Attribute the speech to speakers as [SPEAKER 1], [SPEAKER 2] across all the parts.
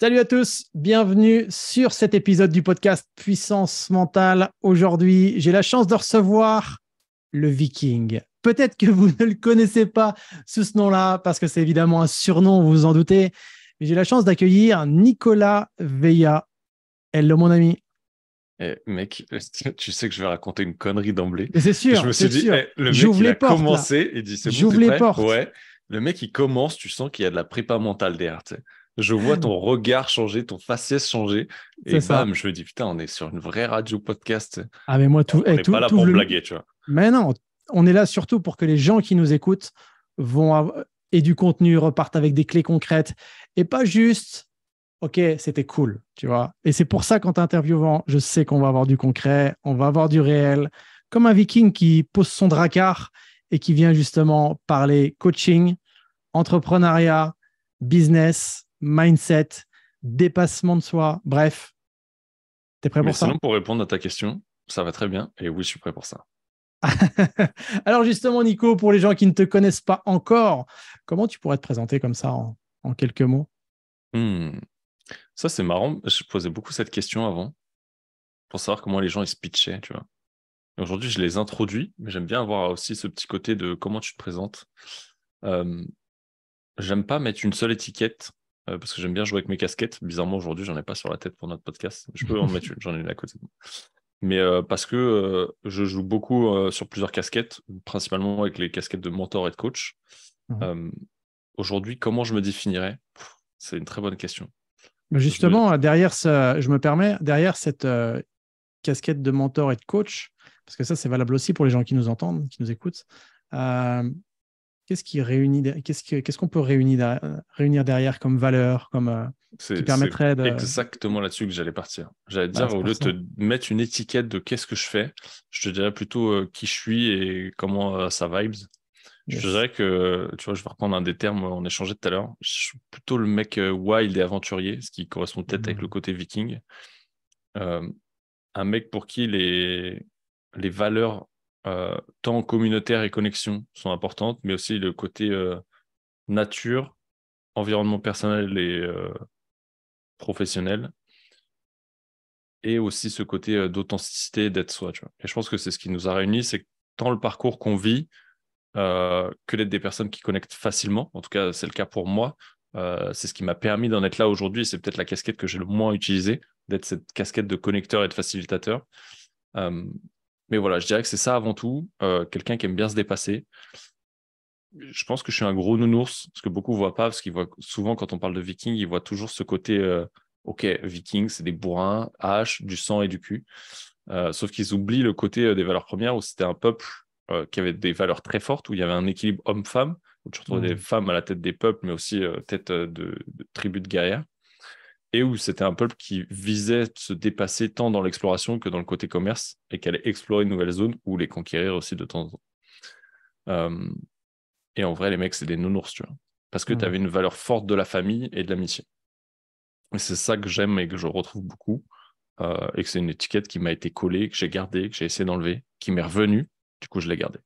[SPEAKER 1] Salut à tous, bienvenue sur cet épisode du podcast Puissance Mentale. Aujourd'hui, j'ai la chance de recevoir le Viking. Peut-être que vous ne le connaissez pas sous ce nom-là, parce que c'est évidemment un surnom, vous vous en doutez. Mais j'ai la chance d'accueillir Nicolas Veilla. Hello mon ami.
[SPEAKER 2] Mec, tu sais que je vais raconter une connerie d'emblée.
[SPEAKER 1] Mais c'est
[SPEAKER 2] Je
[SPEAKER 1] sûr,
[SPEAKER 2] me
[SPEAKER 1] c'est
[SPEAKER 2] suis dit,
[SPEAKER 1] sûr.
[SPEAKER 2] le mec,
[SPEAKER 1] J'ouvre
[SPEAKER 2] il
[SPEAKER 1] les
[SPEAKER 2] a
[SPEAKER 1] portes là.
[SPEAKER 2] commencé, il dit, c'est bon,
[SPEAKER 1] J'ouvre
[SPEAKER 2] t'es
[SPEAKER 1] les
[SPEAKER 2] prêt?
[SPEAKER 1] portes.
[SPEAKER 2] Ouais. Le mec, il commence, tu sens qu'il y a de la prépa mentale derrière, tu sais. Je vois ton regard changer, ton faciès changer, et
[SPEAKER 1] C'est ça.
[SPEAKER 2] bam, je me dis, putain, on est sur une vraie radio podcast.
[SPEAKER 1] Ah mais moi,
[SPEAKER 2] On n'est pas là pour blaguer, tu vois.
[SPEAKER 1] Mais non, on est là surtout pour que les gens qui nous écoutent aient du contenu, repartent avec des clés concrètes et pas juste OK, c'était cool, tu vois. Et c'est pour ça qu'en t'interviewant, je sais qu'on va avoir du concret, on va avoir du réel, comme un Viking qui pose son dracard et qui vient justement parler coaching, entrepreneuriat, business, mindset, dépassement de soi. Bref, t'es prêt
[SPEAKER 2] Mais
[SPEAKER 1] pour ça?
[SPEAKER 2] sinon, pour répondre à ta question, ça va très bien, et oui, je suis prêt pour ça.
[SPEAKER 1] Alors justement, Nico, pour les gens qui ne te connaissent pas encore, comment tu pourrais te présenter comme ça en quelques mots?
[SPEAKER 2] Hmm. Ça, c'est marrant. Je posais beaucoup cette question avant, pour savoir comment les gens ils se pitchaient, tu vois. Aujourd'hui, je les introduis, mais j'aime bien avoir aussi ce petit côté de comment tu te présentes. Euh, J'aime pas mettre une seule étiquette parce que j'aime bien jouer avec mes casquettes. Bizarrement, aujourd'hui, j'en ai pas sur la tête pour notre podcast. Je peux en mettre une, j'en ai une à côté de moi. Mais parce que je joue beaucoup sur plusieurs casquettes, principalement avec les casquettes de mentor et de coach.
[SPEAKER 1] Mhm.
[SPEAKER 2] Euh, Aujourd'hui, comment je me définirais? C'est une très bonne question.
[SPEAKER 1] Mais
[SPEAKER 2] Je me...
[SPEAKER 1] justement, je me permets, derrière cette casquette de mentor et de coach, parce que ça, c'est valable aussi pour les gens qui nous entendent, qui nous écoutent. Euh, qu'est-ce qu'on peut réunir derrière comme valeur, qui
[SPEAKER 2] C'est
[SPEAKER 1] permettrait de...
[SPEAKER 2] exactement là-dessus que j'allais partir. J'allais te
[SPEAKER 1] Bah,
[SPEAKER 2] dire,
[SPEAKER 1] c'est
[SPEAKER 2] au
[SPEAKER 1] pour
[SPEAKER 2] lieu de
[SPEAKER 1] ça.
[SPEAKER 2] te mettre une étiquette de qu'est-ce que je fais, je te dirais plutôt qui je suis et comment ça vibes. Je te
[SPEAKER 1] Yes.
[SPEAKER 2] dirais que, tu vois, je vais reprendre un des termes on échangeait tout à l'heure. Je suis plutôt le mec wild et aventurier, ce qui correspond peut-être avec le
[SPEAKER 1] Mhm.
[SPEAKER 2] côté viking. Euh, un mec pour qui les valeurs, tant communautaires et connexion, sont importantes, mais aussi le côté nature, environnement personnel et professionnel, et aussi ce côté d'authenticité, d'être soi, tu vois. Et je pense que c'est ce qui nous a réunis, c'est que tant le parcours qu'on vit, que d'être des personnes qui connectent facilement. En tout cas, c'est le cas pour moi. C'est ce qui m'a permis d'en être là aujourd'hui. C'est peut-être la casquette que j'ai le moins utilisée, d'être cette casquette de connecteur et de facilitateur. Euh, mais voilà, je dirais que c'est ça avant tout. Quelqu'un qui aime bien se dépasser. Je pense que je suis un gros nounours, ce que beaucoup ne voient pas, parce qu'ils voient souvent, quand on parle de viking, ils voient toujours ce côté, OK, viking, c'est des bourrins, hache, du sang et du cul. Sauf qu'ils oublient le côté des valeurs premières, où c'était un peuple qui avait des valeurs très fortes, où il y avait un équilibre homme-femme, où tu retrouvais des
[SPEAKER 1] Mhm.
[SPEAKER 2] femmes à la tête des peuples, mais aussi tête de tribus de guerrières, et où c'était un peuple qui visait se dépasser tant dans l'exploration que dans le côté commerce, et qui allait explorer de nouvelles zones, ou les conquérir aussi de temps en temps. Euh, et en vrai, les mecs, c'est des nounours, tu vois. Parce que tu avais
[SPEAKER 1] Mhm.
[SPEAKER 2] une valeur forte de la famille et de l'amitié. Et c'est ça que j'aime et que je retrouve beaucoup. Et que c'est une étiquette qui m'a été collée, que j'ai gardée, que j'ai essayé d'enlever, qui m'est revenue. Du coup, je l'ai gardée.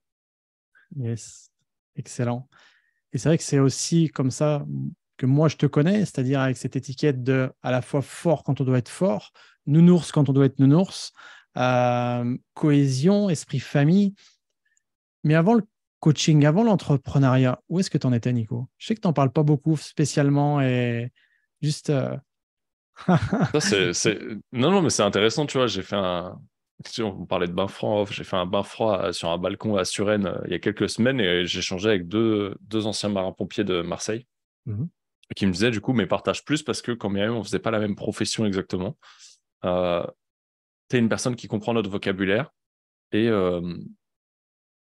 [SPEAKER 1] Yes. Excellent. Et c'est vrai que c'est aussi comme ça que moi je te connais, c'est-à-dire avec cette étiquette de à la fois fort quand on doit être fort, nounours quand on doit être nounours, cohésion, esprit famille. Mais avant le coaching, avant l'entrepreneuriat, où est-ce que tu en étais, Nico? Je sais que tu n'en parles pas beaucoup spécialement et juste.
[SPEAKER 2] Ça, Non, non, mais c'est intéressant, tu vois. J'ai fait un. Si on parlait de bain froid en off, j'ai fait un bain froid sur un balcon à Suresnes il y a quelques semaines et j'ai échangé avec deux anciens marins-pompiers de Marseille
[SPEAKER 1] Mhm.
[SPEAKER 2] qui me disaient, du coup, mais partage plus parce que quand même, on faisait pas la même profession exactement. Euh, T'es une personne qui comprend notre vocabulaire et, euh,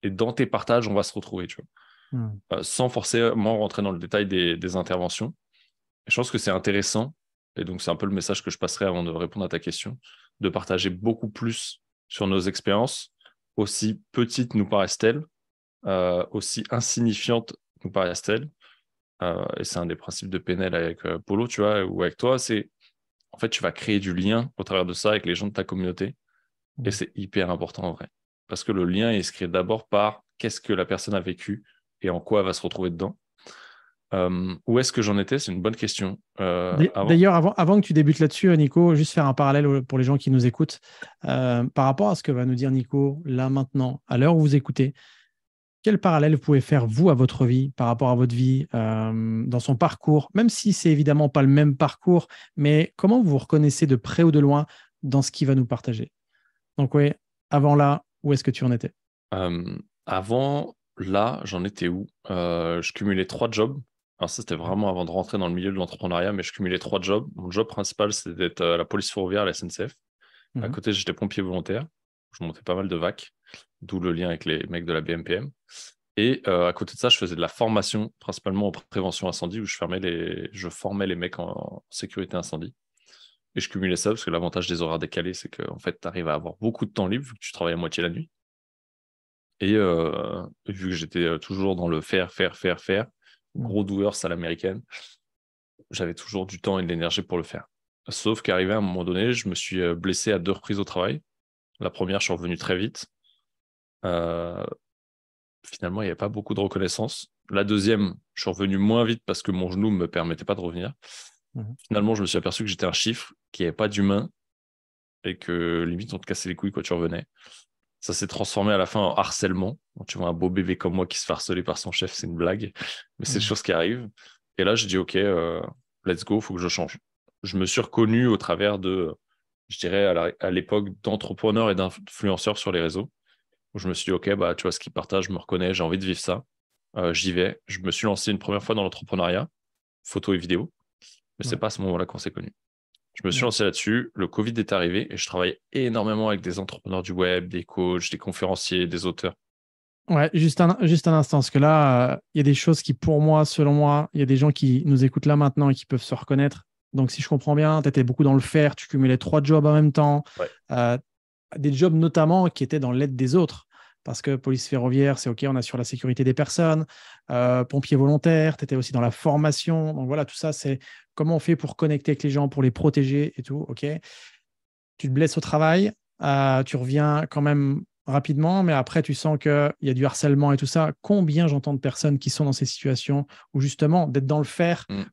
[SPEAKER 2] et dans tes partages, on va se retrouver, tu
[SPEAKER 1] Mhm.
[SPEAKER 2] vois. Sans forcément rentrer dans le détail des interventions. Je pense que c'est intéressant, et donc c'est un peu le message que je passerai avant de répondre à ta question, de partager beaucoup plus sur nos expériences, aussi petites nous paraissent-elles, aussi insignifiantes nous paraissent-elles. Et c'est un des principes de PNL avec Polo, tu vois, ou avec toi, c'est en fait tu vas créer du lien au travers de ça avec les gens de ta communauté, et
[SPEAKER 1] Mhm.
[SPEAKER 2] c'est hyper important en vrai. Parce que le lien, il se crée d'abord par qu'est-ce que la personne a vécu et en quoi elle va se retrouver dedans. Où est-ce que j'en étais? C'est une bonne question.
[SPEAKER 1] D'ailleurs, avant que tu débutes là-dessus, Nico, juste faire un parallèle pour les gens qui nous écoutent. Par rapport à ce que va nous dire Nico, là, maintenant, à l'heure où vous écoutez, quel parallèle vous pouvez faire, vous, à votre vie, par rapport à votre vie, dans son parcours, même si c'est évidemment pas le même parcours, mais comment vous vous reconnaissez de près ou de loin dans ce qu'il va nous partager? Donc, oui, avant là, où est-ce que tu en étais?
[SPEAKER 2] Avant, là, j'en étais où? Je cumulais 3 jobs. Alors ça, c'était vraiment avant de rentrer dans le milieu de l'entrepreneuriat, mais je cumulais 3 jobs. Mon job principal, c'était d'être à la police ferroviaire, à la SNCF. À
[SPEAKER 1] Mhm.
[SPEAKER 2] côté, j'étais pompier volontaire. Je montais pas mal de VAC, d'où le lien avec les mecs de la BMPM. Et à côté de ça, je faisais de la formation, principalement en prévention incendie, où je formais les mecs en sécurité incendie. Et je cumulais ça parce que l'avantage des horaires décalés, c'est que en fait, tu arrives à avoir beaucoup de temps libre vu que tu travailles à moitié la nuit. Et vu que j'étais toujours dans le faire,
[SPEAKER 1] Mhm.
[SPEAKER 2] gros doers à l'américaine, j'avais toujours du temps et de l'énergie pour le faire. Sauf qu'arrivé à un moment donné, je me suis blessé à 2 reprises au travail. La première, je suis revenu très vite. Euh, Finalement, il n'y avait pas beaucoup de reconnaissance. La deuxième, je suis revenu moins vite parce que mon genou ne me permettait pas de revenir.
[SPEAKER 1] Mhm.
[SPEAKER 2] Finalement, je me suis aperçu que j'étais un chiffre, qu'il n'y avait pas d'humain et que limite, on te cassait les couilles quand tu revenais. Ça s'est transformé à la fin en harcèlement. Quand tu vois un beau bébé comme moi qui se fait harceler par son chef, c'est une blague, mais c'est des
[SPEAKER 1] Mhm.
[SPEAKER 2] choses qui arrivent. Et là, je dis, OK, let's go, il faut que je change. Je me suis reconnu au travers de, je dirais, à l'époque d'entrepreneurs et d'influenceurs sur les réseaux, où je me suis dit, OK, bah, tu vois, ce qu'ils partagent, je me reconnais, j'ai envie de vivre ça. J'y vais. Je me suis lancé une première fois dans l'entrepreneuriat, photo et vidéo, mais c'est
[SPEAKER 1] Ouais.
[SPEAKER 2] pas à ce moment-là qu'on s'est connus. Je me suis
[SPEAKER 1] Ouais.
[SPEAKER 2] lancé là-dessus, le Covid est arrivé et je travaille énormément avec des entrepreneurs du web, des coachs, des conférenciers, des auteurs.
[SPEAKER 1] Ouais, juste un instant, parce que là, il y a des choses qui, pour moi, selon moi, il y a des gens qui nous écoutent là maintenant et qui peuvent se reconnaître. Donc, si je comprends bien, tu étais beaucoup dans le faire, tu cumulais 3 jobs en même temps,
[SPEAKER 2] Ouais.
[SPEAKER 1] euh, des jobs notamment qui étaient dans l'aide des autres. Parce que police ferroviaire, c'est OK, on assure la sécurité des personnes. Pompier volontaire, tu étais aussi dans la formation. Donc voilà, tout ça, c'est comment on fait pour connecter avec les gens, pour les protéger et tout. OK. Tu te blesses au travail, tu reviens quand même rapidement, mais après, tu sens qu'il y a du harcèlement et tout ça. Combien j'entends de personnes qui sont dans ces situations où justement, d'être dans le faire,
[SPEAKER 2] Mm.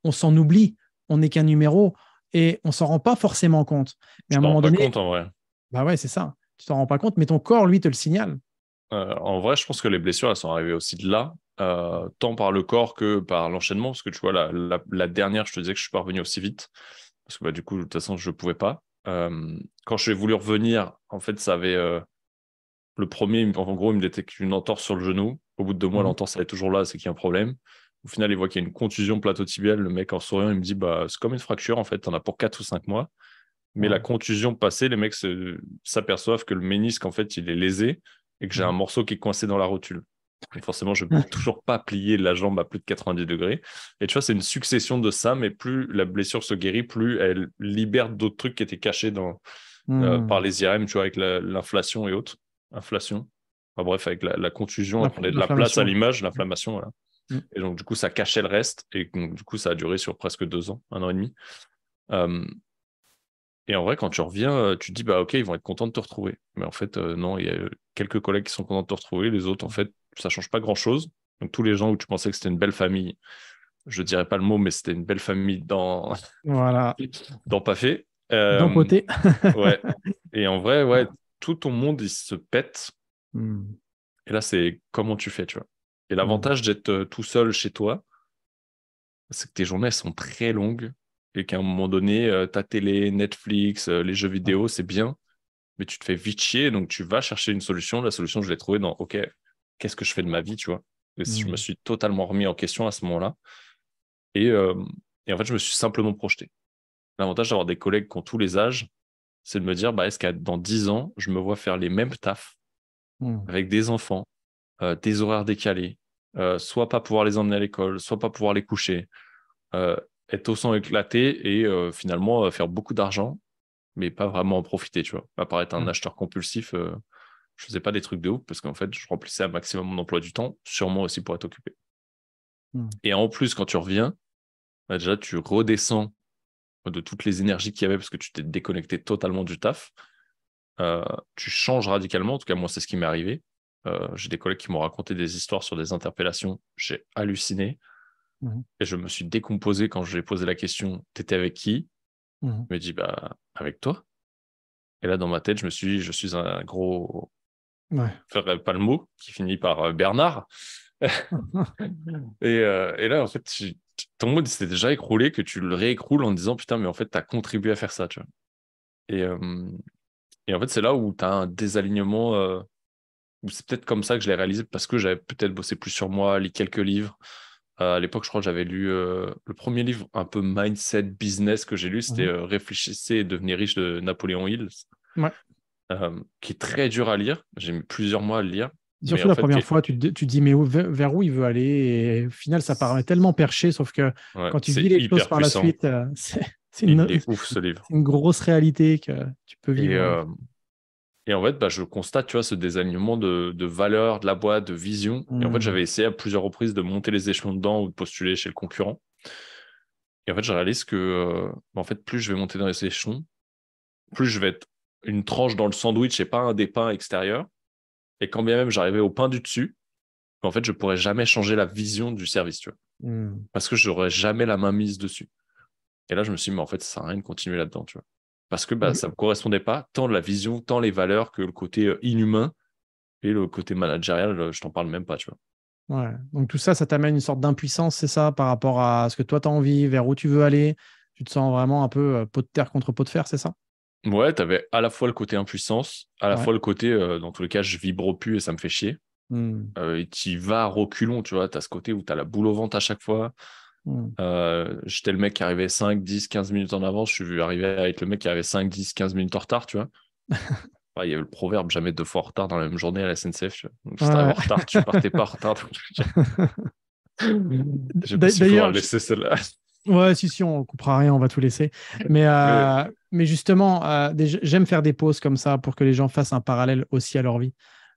[SPEAKER 1] on s'en oublie, on n'est qu'un numéro et on s'en rend pas forcément compte. Mais
[SPEAKER 2] Je
[SPEAKER 1] à un
[SPEAKER 2] t'en rends
[SPEAKER 1] moment
[SPEAKER 2] pas
[SPEAKER 1] donné,
[SPEAKER 2] compte en vrai.
[SPEAKER 1] bah ouais, c'est ça. Tu t'en rends pas compte, mais ton corps, lui, te le signale.
[SPEAKER 2] En vrai, je pense que les blessures, elles sont arrivées aussi de là, tant par le corps que par l'enchaînement. Parce que tu vois, la dernière, je te disais que je suis pas revenu aussi vite. Parce que bah, du coup, de toute façon, je pouvais pas. Quand j'ai voulu revenir, en fait, ça avait. Le premier, en gros, il me détecte une entorse sur le genou. Au bout de 2 mois,
[SPEAKER 1] Mhm.
[SPEAKER 2] l'entorse elle est toujours là, c'est qu'il y a un problème. Au final, il voit qu'il y a une contusion plateau-tibiale. Le mec, en souriant, il me dit bah, c'est comme une fracture, en fait, t'en as pour 4 ou 5 mois. Mais la
[SPEAKER 1] Ouais.
[SPEAKER 2] contusion passée, les mecs s'aperçoivent que le ménisque, en fait, il est lésé et que j'ai un
[SPEAKER 1] Mhm.
[SPEAKER 2] morceau qui est coincé dans la rotule. Donc forcément, je ne peux toujours pas plier la jambe à plus de 90 degrés. Et tu vois, c'est une succession de ça, mais plus la blessure se guérit, plus elle libère d'autres trucs qui étaient cachés par
[SPEAKER 1] Mhm.
[SPEAKER 2] les IRM, tu vois, avec l'inflation et autres. Inflation. Enfin, bref, avec la contusion, elle prenait de la place à
[SPEAKER 1] L'inflammation.
[SPEAKER 2] l'image, l'inflammation, voilà.
[SPEAKER 1] Mhm.
[SPEAKER 2] Et donc, du coup, ça cachait le reste. Et donc, du coup, ça a duré sur presque 2 ans, 1 an et demi. Euh, et en vrai, quand tu reviens, tu te dis, bah ok, ils vont être contents de te retrouver. Mais en fait, non, il y a quelques collègues qui sont contents de te retrouver. Les autres, en fait, ça change pas grand-chose. Donc tous les gens où tu pensais que c'était une belle famille, je dirais pas le mot, mais c'était une belle famille
[SPEAKER 1] Voilà.
[SPEAKER 2] dans pas fait.
[SPEAKER 1] D'empoter.
[SPEAKER 2] Ouais. Et en vrai, ouais, tout ton monde, il se pète.
[SPEAKER 1] Mhm.
[SPEAKER 2] Et là, c'est comment tu fais, tu vois. Et
[SPEAKER 1] Mhm.
[SPEAKER 2] l'avantage d'être tout seul chez toi, c'est que tes journées, elles sont très longues. Et qu'à un moment donné, ta télé, Netflix, les jeux
[SPEAKER 1] Ouais.
[SPEAKER 2] vidéo, c'est bien. Mais tu te fais vite chier, donc tu vas chercher une solution. La solution, je l'ai trouvée dans, OK, qu'est-ce que je fais de ma vie, tu vois? Et je me
[SPEAKER 1] Mhm.
[SPEAKER 2] suis totalement remis en question à ce moment-là. Et, euh, et en fait, je me suis simplement projeté. L'avantage d'avoir des collègues qui ont tous les âges, c'est de me dire, bah, est-ce qu'à dans 10 ans, je me vois faire les mêmes tafs
[SPEAKER 1] Mhm.
[SPEAKER 2] avec des enfants, des horaires décalés, soit pas pouvoir les emmener à l'école, soit pas pouvoir les coucher, euh, être au sang éclaté et finalement faire beaucoup d'argent, mais pas vraiment en profiter, tu vois. Apparaître un
[SPEAKER 1] Ouais.
[SPEAKER 2] acheteur compulsif, je faisais pas des trucs de ouf parce qu'en fait, je remplissais un maximum mon emploi du temps, sûrement aussi pour être occupé.
[SPEAKER 1] Mhm.
[SPEAKER 2] Et en plus, quand tu reviens, bah, déjà, tu redescends de toutes les énergies qu'il y avait parce que tu t'es déconnecté totalement du taf. Euh, Tu changes radicalement. En tout cas, moi, c'est ce qui m'est arrivé. J'ai des collègues qui m'ont raconté des histoires sur des interpellations. J'ai halluciné.
[SPEAKER 1] Mhm.
[SPEAKER 2] Et je me suis décomposé quand j'ai posé la question, t'étais avec qui?
[SPEAKER 1] Mhm.
[SPEAKER 2] Il m'a dit, bah, avec toi. Et là, dans ma tête, je me suis dit, je suis un gros,
[SPEAKER 1] Ouais.
[SPEAKER 2] je ferai pas le mot, qui finit par Bernard. Et là, en fait, ton mode s'était déjà écroulé, que tu le réécroules en disant, putain, mais en fait, t'as contribué à faire ça, tu vois. Et, euh, et en fait, c'est là où t'as un désalignement, où c'est peut-être comme ça que je l'ai réalisé, parce que j'avais peut-être bossé plus sur moi, lu quelques livres. À l'époque, je crois que j'avais lu le premier livre un peu mindset business que j'ai lu, c'était
[SPEAKER 1] Mhm.
[SPEAKER 2] Réfléchissez et devenez riche de Napoléon Hill,
[SPEAKER 1] Ouais.
[SPEAKER 2] qui est très dur à lire. J'ai mis plusieurs mois à le lire, mais
[SPEAKER 1] Surtout
[SPEAKER 2] en
[SPEAKER 1] la
[SPEAKER 2] fait,
[SPEAKER 1] première fois, tu te dis, mais vers où il veut aller? Et au final, ça paraît tellement perché, sauf que
[SPEAKER 2] ouais,
[SPEAKER 1] quand tu vis
[SPEAKER 2] c'est
[SPEAKER 1] les choses
[SPEAKER 2] hyper
[SPEAKER 1] par la
[SPEAKER 2] puissant.
[SPEAKER 1] suite, c'est
[SPEAKER 2] Il est ouf ce livre.
[SPEAKER 1] une grosse réalité que tu peux
[SPEAKER 2] Et,
[SPEAKER 1] vivre.
[SPEAKER 2] euh, et en fait, bah, je constate, tu vois, ce désalignement de valeur de la boîte, de vision. Et en fait,
[SPEAKER 1] Hmm.
[SPEAKER 2] j'avais essayé à plusieurs reprises de monter les échelons dedans ou de postuler chez le concurrent. Et en fait, je réalise que, en fait, plus je vais monter dans les échelons, plus je vais être une tranche dans le sandwich et pas un des pains extérieurs. Et quand bien même j'arrivais au pain du dessus, en fait, je pourrais jamais changer la vision du service, tu vois.
[SPEAKER 1] Hmm.
[SPEAKER 2] Parce que j'aurais jamais la main mise dessus. Et là, je me suis dit, mais en fait, ça sert à rien de continuer là-dedans, tu vois. Parce que bah, ça me correspondait pas, tant la vision, tant les valeurs que le côté inhumain et le côté managérial, je t'en parle même pas, tu vois.
[SPEAKER 1] Ouais. Donc tout ça, ça t'amène une sorte d'impuissance, c'est ça, par rapport à ce que toi, tu as envie, vers où tu veux aller. Tu te sens vraiment un peu pot de terre contre pot de fer, c'est ça?
[SPEAKER 2] Ouais, t'avais à la fois le côté impuissance, à la
[SPEAKER 1] Ouais.
[SPEAKER 2] fois le côté, dans tous les cas, je vibre plus et ça me fait chier.
[SPEAKER 1] Hmm.
[SPEAKER 2] Et tu vas à reculons, tu vois, t'as ce côté où t'as la boule au ventre à chaque fois.
[SPEAKER 1] Hmm.
[SPEAKER 2] J'étais le mec qui arrivait 5, 10, 15 minutes en avance. Je suis vu arriver avec le mec qui arrivait 5, 10, 15 minutes en retard, tu vois. Ouais, il y avait le proverbe jamais deux fois en retard dans la même journée à la SNCF. Tu vois. Donc, si t'arrives en
[SPEAKER 1] Ouais.
[SPEAKER 2] retard, tu partais pas en retard. Donc, je sais pas s'il faudra
[SPEAKER 1] D'ailleurs,
[SPEAKER 2] laisser celle-là.
[SPEAKER 1] ouais, si, on coupera rien, on va tout laisser.
[SPEAKER 2] Mais
[SPEAKER 1] Mais justement, j'aime faire des pauses comme ça pour que les gens fassent un parallèle aussi à leur vie.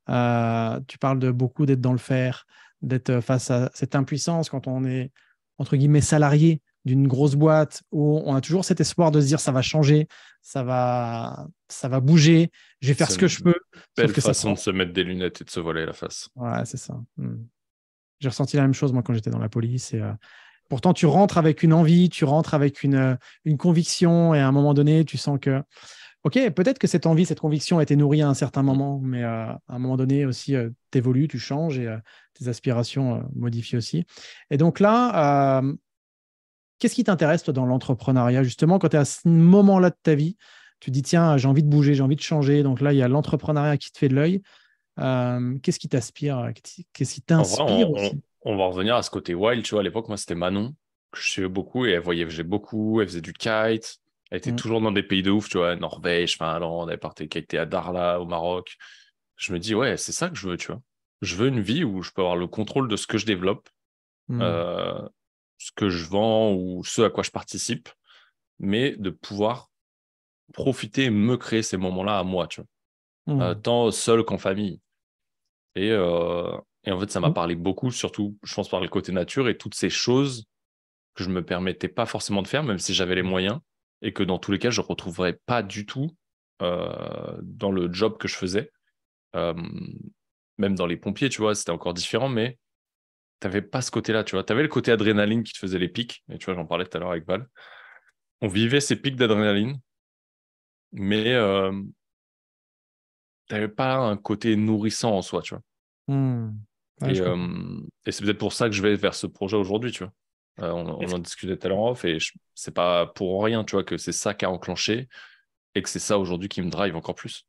[SPEAKER 1] Tu parles de beaucoup d'être dans le faire, d'être face à cette impuissance quand on est, entre guillemets, salarié d'une grosse boîte où on a toujours cet espoir de se dire ça va changer, ça va bouger, je vais faire
[SPEAKER 2] c'est
[SPEAKER 1] ce que
[SPEAKER 2] une
[SPEAKER 1] je peux, sauf
[SPEAKER 2] belle
[SPEAKER 1] que ça
[SPEAKER 2] façon de
[SPEAKER 1] prend.
[SPEAKER 2] se mettre des lunettes et de se voiler la face.
[SPEAKER 1] Ouais, c'est ça. Hmm. J'ai ressenti la même chose moi quand j'étais dans la police et pourtant, tu rentres avec une envie, tu rentres avec une conviction, et à un moment donné, tu sens que, OK, peut-être que cette envie, cette conviction a été nourrie à un certain
[SPEAKER 2] Mm.
[SPEAKER 1] moment, mais à un moment donné aussi, tu évolues, tu changes et tes aspirations modifient aussi. Et donc là, qu'est-ce qui t'intéresse, toi, dans l'entrepreneuriat, justement, quand tu es à ce moment-là de ta vie, tu dis, tiens, j'ai envie de bouger, j'ai envie de changer. Donc là, il y a l'entrepreneuriat qui te fait de l'œil. Qu'est-ce qui t'aspire? Qu'est-ce qui
[SPEAKER 2] En vrai,
[SPEAKER 1] t'inspire aussi?
[SPEAKER 2] on va revenir à ce côté wild. Tu vois, à l'époque, moi, c'était Manon, que je suivais beaucoup et elle voyageait beaucoup. Elle faisait du kite. Elle était
[SPEAKER 1] Mm,
[SPEAKER 2] toujours dans des pays de ouf, tu vois, Norvège, Finlande. Elle partait kiter à Darla, au Maroc. Je me dis, ouais, c'est ça que je veux, tu vois. Je veux une vie où je peux avoir le contrôle de ce que je développe,
[SPEAKER 1] mm,
[SPEAKER 2] euh, ce que je vends ou ce à quoi je participe, mais de pouvoir profiter et me créer ces moments-là à moi, tu vois.
[SPEAKER 1] mm,
[SPEAKER 2] Tant seul qu'en famille. Et, euh, et en fait, ça m'a
[SPEAKER 1] mm,
[SPEAKER 2] parlé beaucoup, surtout, je pense, par le côté nature et toutes ces choses que je me permettais pas forcément de faire, même si j'avais les moyens, et que dans tous les cas, je retrouverais pas du tout dans le job que je faisais. Euh, Même dans les pompiers, tu vois, c'était encore différent, mais t'avais pas ce côté-là, tu vois. T'avais le côté adrénaline qui te faisait les pics, et tu vois, j'en parlais tout à l'heure avec Val. On vivait ces pics d'adrénaline, mais t'avais pas un côté nourrissant en soi, tu vois.
[SPEAKER 1] mm. Ouais,
[SPEAKER 2] Et,
[SPEAKER 1] je comprends.
[SPEAKER 2] euh, et c'est peut-être pour ça que je vais vers ce projet aujourd'hui, tu vois. On
[SPEAKER 1] Est-ce
[SPEAKER 2] en discutait tout à l'heure en off, et c'est pas pour rien, tu vois, que c'est ça qui a enclenché, et que c'est ça aujourd'hui qui me drive encore plus.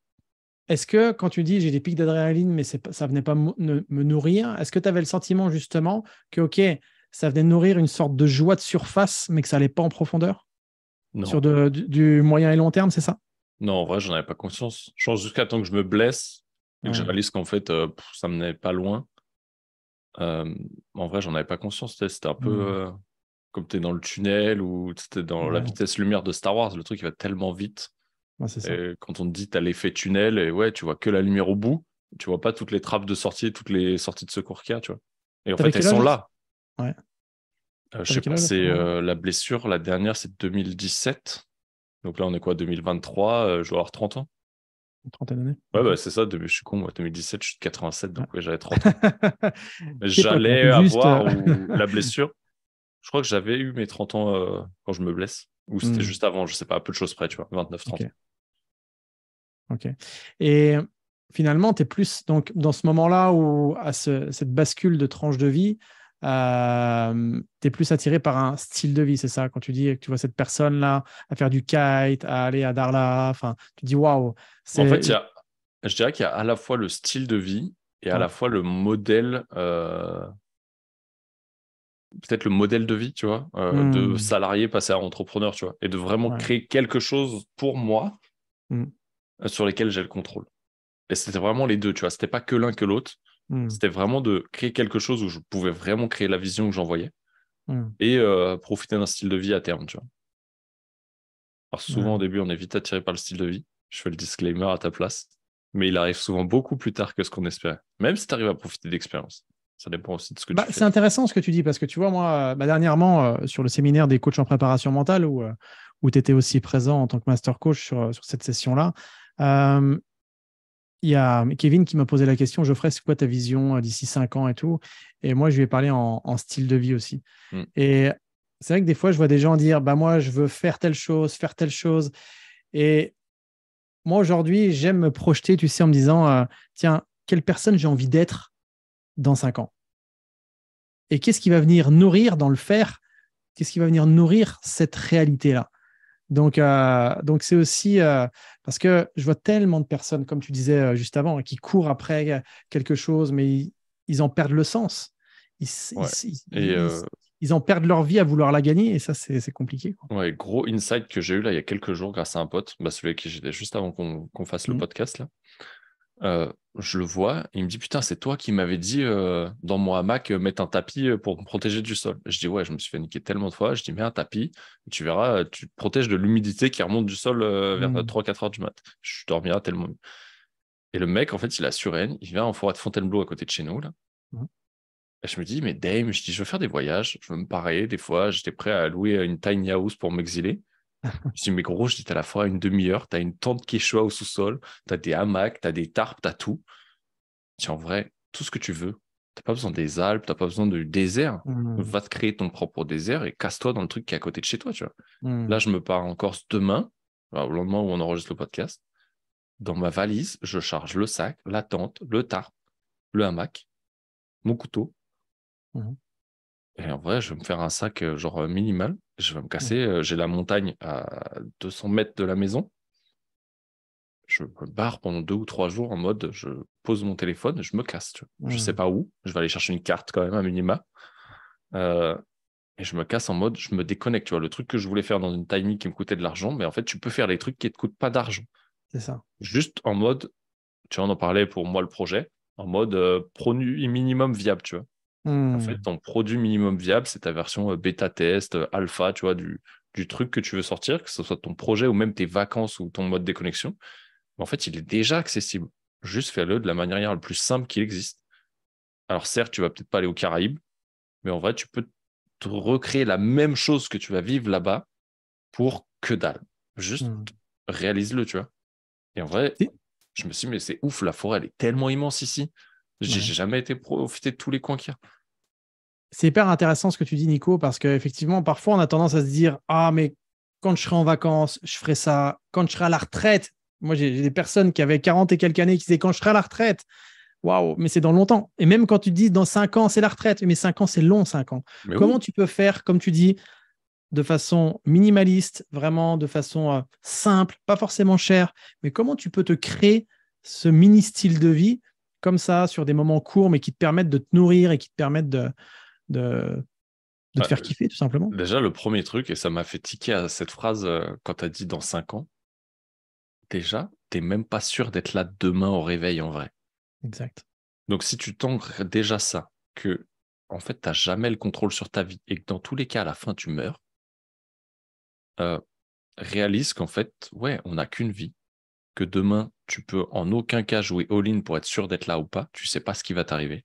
[SPEAKER 1] Est-ce que quand tu dis j'ai des pics d'adrénaline, mais ça venait pas me nourrir, est-ce que tu avais le sentiment justement que, OK, ça venait nourrir une sorte de joie de surface, mais que ça allait pas en profondeur sur
[SPEAKER 2] Non.
[SPEAKER 1] du moyen et long terme, c'est ça?
[SPEAKER 2] Non, en vrai, j'en avais pas conscience. Je pense jusqu'à temps que je me blesse et que je
[SPEAKER 1] Ouais.
[SPEAKER 2] réalise qu'en fait, ça menait pas loin. Euh, En vrai, j'en avais pas conscience. C'était un peu
[SPEAKER 1] Hmm.
[SPEAKER 2] comme tu es dans le tunnel ou tu dans la
[SPEAKER 1] Ouais.
[SPEAKER 2] vitesse lumière de Star Wars. Le truc, il va tellement vite.
[SPEAKER 1] Ouais, c'est ça.
[SPEAKER 2] Et quand on te dit tu as l'effet tunnel, et ouais, tu vois que la lumière au bout. Tu vois pas toutes les trappes de sortie, toutes les sorties de secours qu'il y a, tu vois. Et en
[SPEAKER 1] T'avais
[SPEAKER 2] fait, elles
[SPEAKER 1] quel
[SPEAKER 2] sont
[SPEAKER 1] âge?
[SPEAKER 2] là.
[SPEAKER 1] Ouais.
[SPEAKER 2] Je
[SPEAKER 1] T'avais
[SPEAKER 2] sais
[SPEAKER 1] quel
[SPEAKER 2] pas,
[SPEAKER 1] âge à ce
[SPEAKER 2] c'est
[SPEAKER 1] moment-là?
[SPEAKER 2] la blessure. La dernière, c'est 2017. Donc là, on est quoi, 2023? Je dois avoir 30 ans.
[SPEAKER 1] Une trentaine d'années.
[SPEAKER 2] Ouais,
[SPEAKER 1] Ok.
[SPEAKER 2] bah, c'est ça, je suis con, moi, 2017, je suis de 87,
[SPEAKER 1] Ouais.
[SPEAKER 2] donc ouais, j'avais 30 ans.
[SPEAKER 1] C'est pas
[SPEAKER 2] J'allais
[SPEAKER 1] tout juste.
[SPEAKER 2] avoir la blessure. Je crois que j'avais eu mes 30 ans quand je me blesse, ou c'était juste avant, je sais pas, à peu de choses près, tu vois, 29, 30.
[SPEAKER 1] Ok. Et finalement, tu es plus donc, dans ce moment-là où, cette bascule de tranche de vie, tu es plus attiré par un style de vie, c'est ça? Quand tu dis que tu vois cette personne-là à faire du kite, à aller à Darla, enfin, tu dis waouh,
[SPEAKER 2] En fait,
[SPEAKER 1] c'est.
[SPEAKER 2] je dirais qu'il y a à la fois le style de vie et à
[SPEAKER 1] Ouais.
[SPEAKER 2] la fois le modèle, peut-être le modèle de vie, tu vois, de
[SPEAKER 1] Hmm.
[SPEAKER 2] salarié passer à entrepreneur, tu vois, et de vraiment
[SPEAKER 1] Ouais.
[SPEAKER 2] créer quelque chose pour moi
[SPEAKER 1] Hmm.
[SPEAKER 2] sur lesquels j'ai le contrôle. Et c'était vraiment les deux, tu vois, c'était pas que l'un que l'autre.
[SPEAKER 1] Hmm.
[SPEAKER 2] C'était vraiment de créer quelque chose où je pouvais vraiment créer la vision que j'envoyais
[SPEAKER 1] Hmm.
[SPEAKER 2] et profiter d'un style de vie à terme, tu vois. Alors souvent au
[SPEAKER 1] Ouais.
[SPEAKER 2] début, on est vite attiré par le style de vie. Je fais le disclaimer à ta place. Mais il arrive souvent beaucoup plus tard que ce qu'on espérait. Même si tu arrives à profiter d'expérience. Ça dépend aussi de ce que
[SPEAKER 1] Bah,
[SPEAKER 2] tu fais,
[SPEAKER 1] c'est
[SPEAKER 2] tu vois.
[SPEAKER 1] intéressant ce que tu dis parce que tu vois, moi, dernièrement, sur le séminaire des coachs en préparation mentale, où tu étais aussi présent en tant que master coach sur cette session-là, euh, il y a Kevin qui m'a posé la question, Geoffrey, c'est quoi ta vision d'ici 5 ans et tout? Et moi, je lui ai parlé en style de vie aussi.
[SPEAKER 2] Mm.
[SPEAKER 1] Et c'est vrai que des fois, je vois des gens dire, bah, moi, je veux faire telle chose, faire telle chose. Et moi, aujourd'hui, j'aime me projeter, tu sais, en me disant, tiens, quelle personne j'ai envie d'être dans 5 ans? Et qu'est-ce qui va venir nourrir dans le faire? Qu'est-ce qui va venir nourrir cette réalité-là? Donc c'est aussi parce que je vois tellement de personnes, comme tu disais juste avant, qui courent après quelque chose, mais ils en perdent le sens. Ils, ils,
[SPEAKER 2] Ouais.
[SPEAKER 1] ils,
[SPEAKER 2] Et
[SPEAKER 1] ils- ils en perdent leur vie à vouloir la gagner, et ça, c'est compliqué, quoi.
[SPEAKER 2] ouais, gros insight que j'ai eu là il y a quelques jours grâce à un pote, bah, celui avec qui j'étais juste avant qu'on fasse le
[SPEAKER 1] Mm.
[SPEAKER 2] podcast là. Je le vois, il me dit putain, c'est toi qui m'avais dit dans mon hamac mettre un tapis pour me protéger du sol. Je dis ouais, je me suis fait niquer tellement de fois. Je dis mets un tapis, tu verras, tu te protèges de l'humidité qui remonte du sol vers
[SPEAKER 1] Mm.
[SPEAKER 2] 3-4 heures du mat. Je dormirai tellement mieux. Et le mec, en fait, il a Suresnes, il vient en forêt de Fontainebleau à côté de chez nous là.
[SPEAKER 1] Mm.
[SPEAKER 2] Et je me dis mais Dame, je dis je veux faire des voyages, je veux me parer. Des fois, j'étais prêt à louer une tiny house pour m'exiler. Je dis mais gros, je dis t'as la forêt à une demi-heure, t'as une tente Quechua au sous-sol, t'as des hamacs, t'as des tarpes, t'as tout. En vrai, tout ce que tu veux. T'as pas besoin des Alpes, t'as pas besoin du désert.
[SPEAKER 1] Mm.
[SPEAKER 2] Va te créer ton propre désert et casse-toi dans le truc qui est à côté de chez toi, tu vois. Là,
[SPEAKER 1] Mm.
[SPEAKER 2] je me pars en Corse demain, alors, au lendemain où on enregistre le podcast. Dans ma valise, je charge le sac, la tente, le tarp, le hamac, mon couteau.
[SPEAKER 1] Mm.
[SPEAKER 2] Et en vrai, je vais me faire un sac genre minimal. Je vais me
[SPEAKER 1] Mm.
[SPEAKER 2] casser. J'ai la montagne à 200 mètres de la maison. Je me barre pendant 2 ou 3 jours en mode je pose mon téléphone, je me casse. Tu vois. Je sais
[SPEAKER 1] Mm.
[SPEAKER 2] pas où. Je vais aller chercher une carte quand même, un minima. Euh, et je me casse en mode, je me déconnecte. Tu vois, le truc que je voulais faire dans une timing qui me coûtait de l'argent, mais en fait, tu peux faire les trucs qui ne te coûtent pas d'argent.
[SPEAKER 1] C'est ça.
[SPEAKER 2] Juste en mode, tu vois, on en parlait pour moi le projet, en mode produit minimum viable, tu vois. En fait,
[SPEAKER 1] Mm.
[SPEAKER 2] ton produit minimum viable, c'est ta version bêta test, alpha, tu vois, du truc que tu veux sortir, que ce soit ton projet ou même tes vacances ou ton mode déconnexion. Mais en fait, il est déjà accessible. Juste fais-le de la manière la plus simple qu'il existe. Alors certes, tu vas peut-être pas aller aux Caraïbes, mais en vrai, tu peux te recréer la même chose que tu vas vivre là-bas pour que dalle. Juste
[SPEAKER 1] Mm.
[SPEAKER 2] réalise-le, tu vois. Et en vrai,
[SPEAKER 1] C'est-
[SPEAKER 2] je me suis dit, mais c'est ouf, la forêt, elle est tellement immense ici. J'ai
[SPEAKER 1] ouais.
[SPEAKER 2] jamais été profiter de tous les coins qu'il y a.
[SPEAKER 1] C'est hyper intéressant ce que tu dis, Nico, parce qu'effectivement, parfois, on a tendance à se dire, ah, mais quand je serai en vacances, je ferai ça. Quand je serai à la retraite, moi, j'ai des personnes qui avaient 40 et quelques années qui disaient, quand je serai à la retraite, waouh, mais c'est dans longtemps. Et même quand tu dis, dans 5 ans, c'est la retraite, mais 5 ans, c'est long, 5 ans.
[SPEAKER 2] Mais
[SPEAKER 1] Comment
[SPEAKER 2] oui,
[SPEAKER 1] tu peux faire, comme tu dis, de façon minimaliste, vraiment de façon simple, pas forcément chère, mais comment tu peux te créer ce mini style de vie comme ça, sur des moments courts, mais qui te permettent de te nourrir et qui te permettent de, de te
[SPEAKER 2] bah,
[SPEAKER 1] faire kiffer, tout simplement.
[SPEAKER 2] déjà, le premier truc, et ça m'a fait tiquer à cette phrase quand tu as dit dans 5 ans, déjà, t'es même pas sûr d'être là demain au réveil en vrai.
[SPEAKER 1] Exact.
[SPEAKER 2] Donc, si tu t'ancres déjà ça, que en fait, t'as jamais le contrôle sur ta vie et que dans tous les cas, à la fin, tu meurs, euh, réalise qu'en fait, ouais, on n'a qu'une vie, que demain, tu peux en aucun cas jouer all-in pour être sûr d'être là ou pas. Tu sais pas ce qui va t'arriver.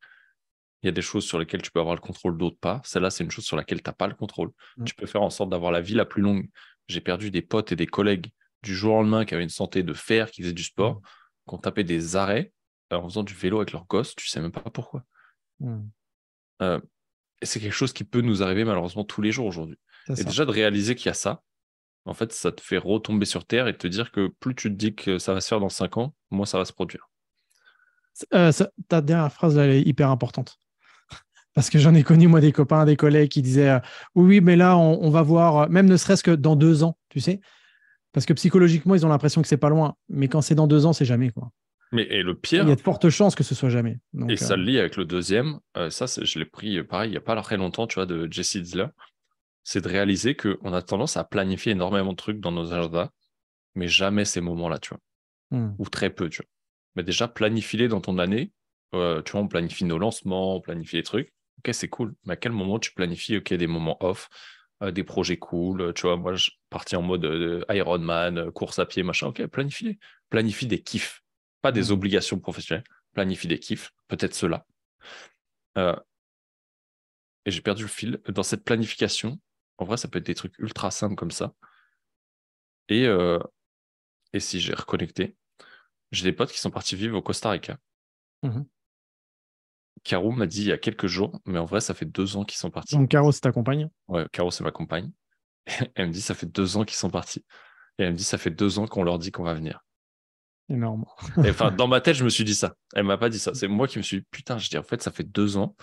[SPEAKER 2] Il y a des choses sur lesquelles tu peux avoir le contrôle, d'autres pas. Celle-là, c'est une chose sur laquelle tu n'as pas le contrôle.
[SPEAKER 1] Mm.
[SPEAKER 2] Tu peux faire en sorte d'avoir la vie la plus longue. J'ai perdu des potes et des collègues du jour au lendemain qui avaient une santé de fer, qui faisaient du sport,
[SPEAKER 1] Mm.
[SPEAKER 2] qui ont tapé des arrêts en faisant du vélo avec leurs gosses. Tu sais même pas pourquoi.
[SPEAKER 1] Mm.
[SPEAKER 2] Euh, et c'est quelque chose qui peut nous arriver malheureusement tous les jours aujourd'hui. Et déjà de réaliser qu'il y a ça, en fait, ça te fait retomber sur terre et te dire que plus tu te dis que ça va se faire dans 5 ans, moins ça va se produire.
[SPEAKER 1] Ta dernière phrase, là, elle est hyper importante. Parce que j'en ai connu, moi, des copains, des collègues qui disaient oui, mais là, on va voir, même ne serait-ce que dans 2 ans, tu sais. Parce que psychologiquement, ils ont l'impression que c'est pas loin. Mais quand c'est dans 2 ans, c'est jamais, quoi.
[SPEAKER 2] Et le
[SPEAKER 1] Il y
[SPEAKER 2] pire,
[SPEAKER 1] a de fortes chances que ce soit jamais. Donc,
[SPEAKER 2] et ça le lie avec le deuxième, je l'ai pris pareil, il n'y a pas très longtemps, tu vois, de Jesse Itzler, c'est de réaliser qu'on a tendance à planifier énormément de trucs dans nos agendas, mais jamais ces moments-là, tu vois, ou très peu, tu vois. Mais déjà, planifie-les dans ton année. Tu vois, on planifie nos lancements, on planifie les trucs. Ok, c'est cool. Mais à quel moment tu planifies des moments off, des projets cool, tu vois, moi, je partis en mode Ironman, course à pied, machin. Ok, planifie-les. Planifie des kiffs, pas des obligations professionnelles. Planifie des kiffs, peut-être ceux-là. Et j'ai perdu le fil. Dans cette planification, en vrai, ça peut être des trucs ultra simples comme ça. Et, euh, et si j'ai reconnecté, j'ai des potes qui sont partis vivre au Costa Rica.
[SPEAKER 1] Mhm.
[SPEAKER 2] Caro m'a dit il y a quelques jours, mais en vrai, ça fait 2 ans qu'ils sont partis.
[SPEAKER 1] Donc, Caro, c'est ta compagne.
[SPEAKER 2] Ouais, Caro, c'est ma compagne. Elle me dit ça fait 2 ans qu'ils sont partis. Et elle me dit ça fait 2 ans qu'on leur dit qu'on va venir.
[SPEAKER 1] Énorme.
[SPEAKER 2] Et enfin, dans ma tête, je me suis dit ça. Elle m'a pas dit ça. C'est moi qui me suis dit putain, je dis en fait, ça fait 2 ans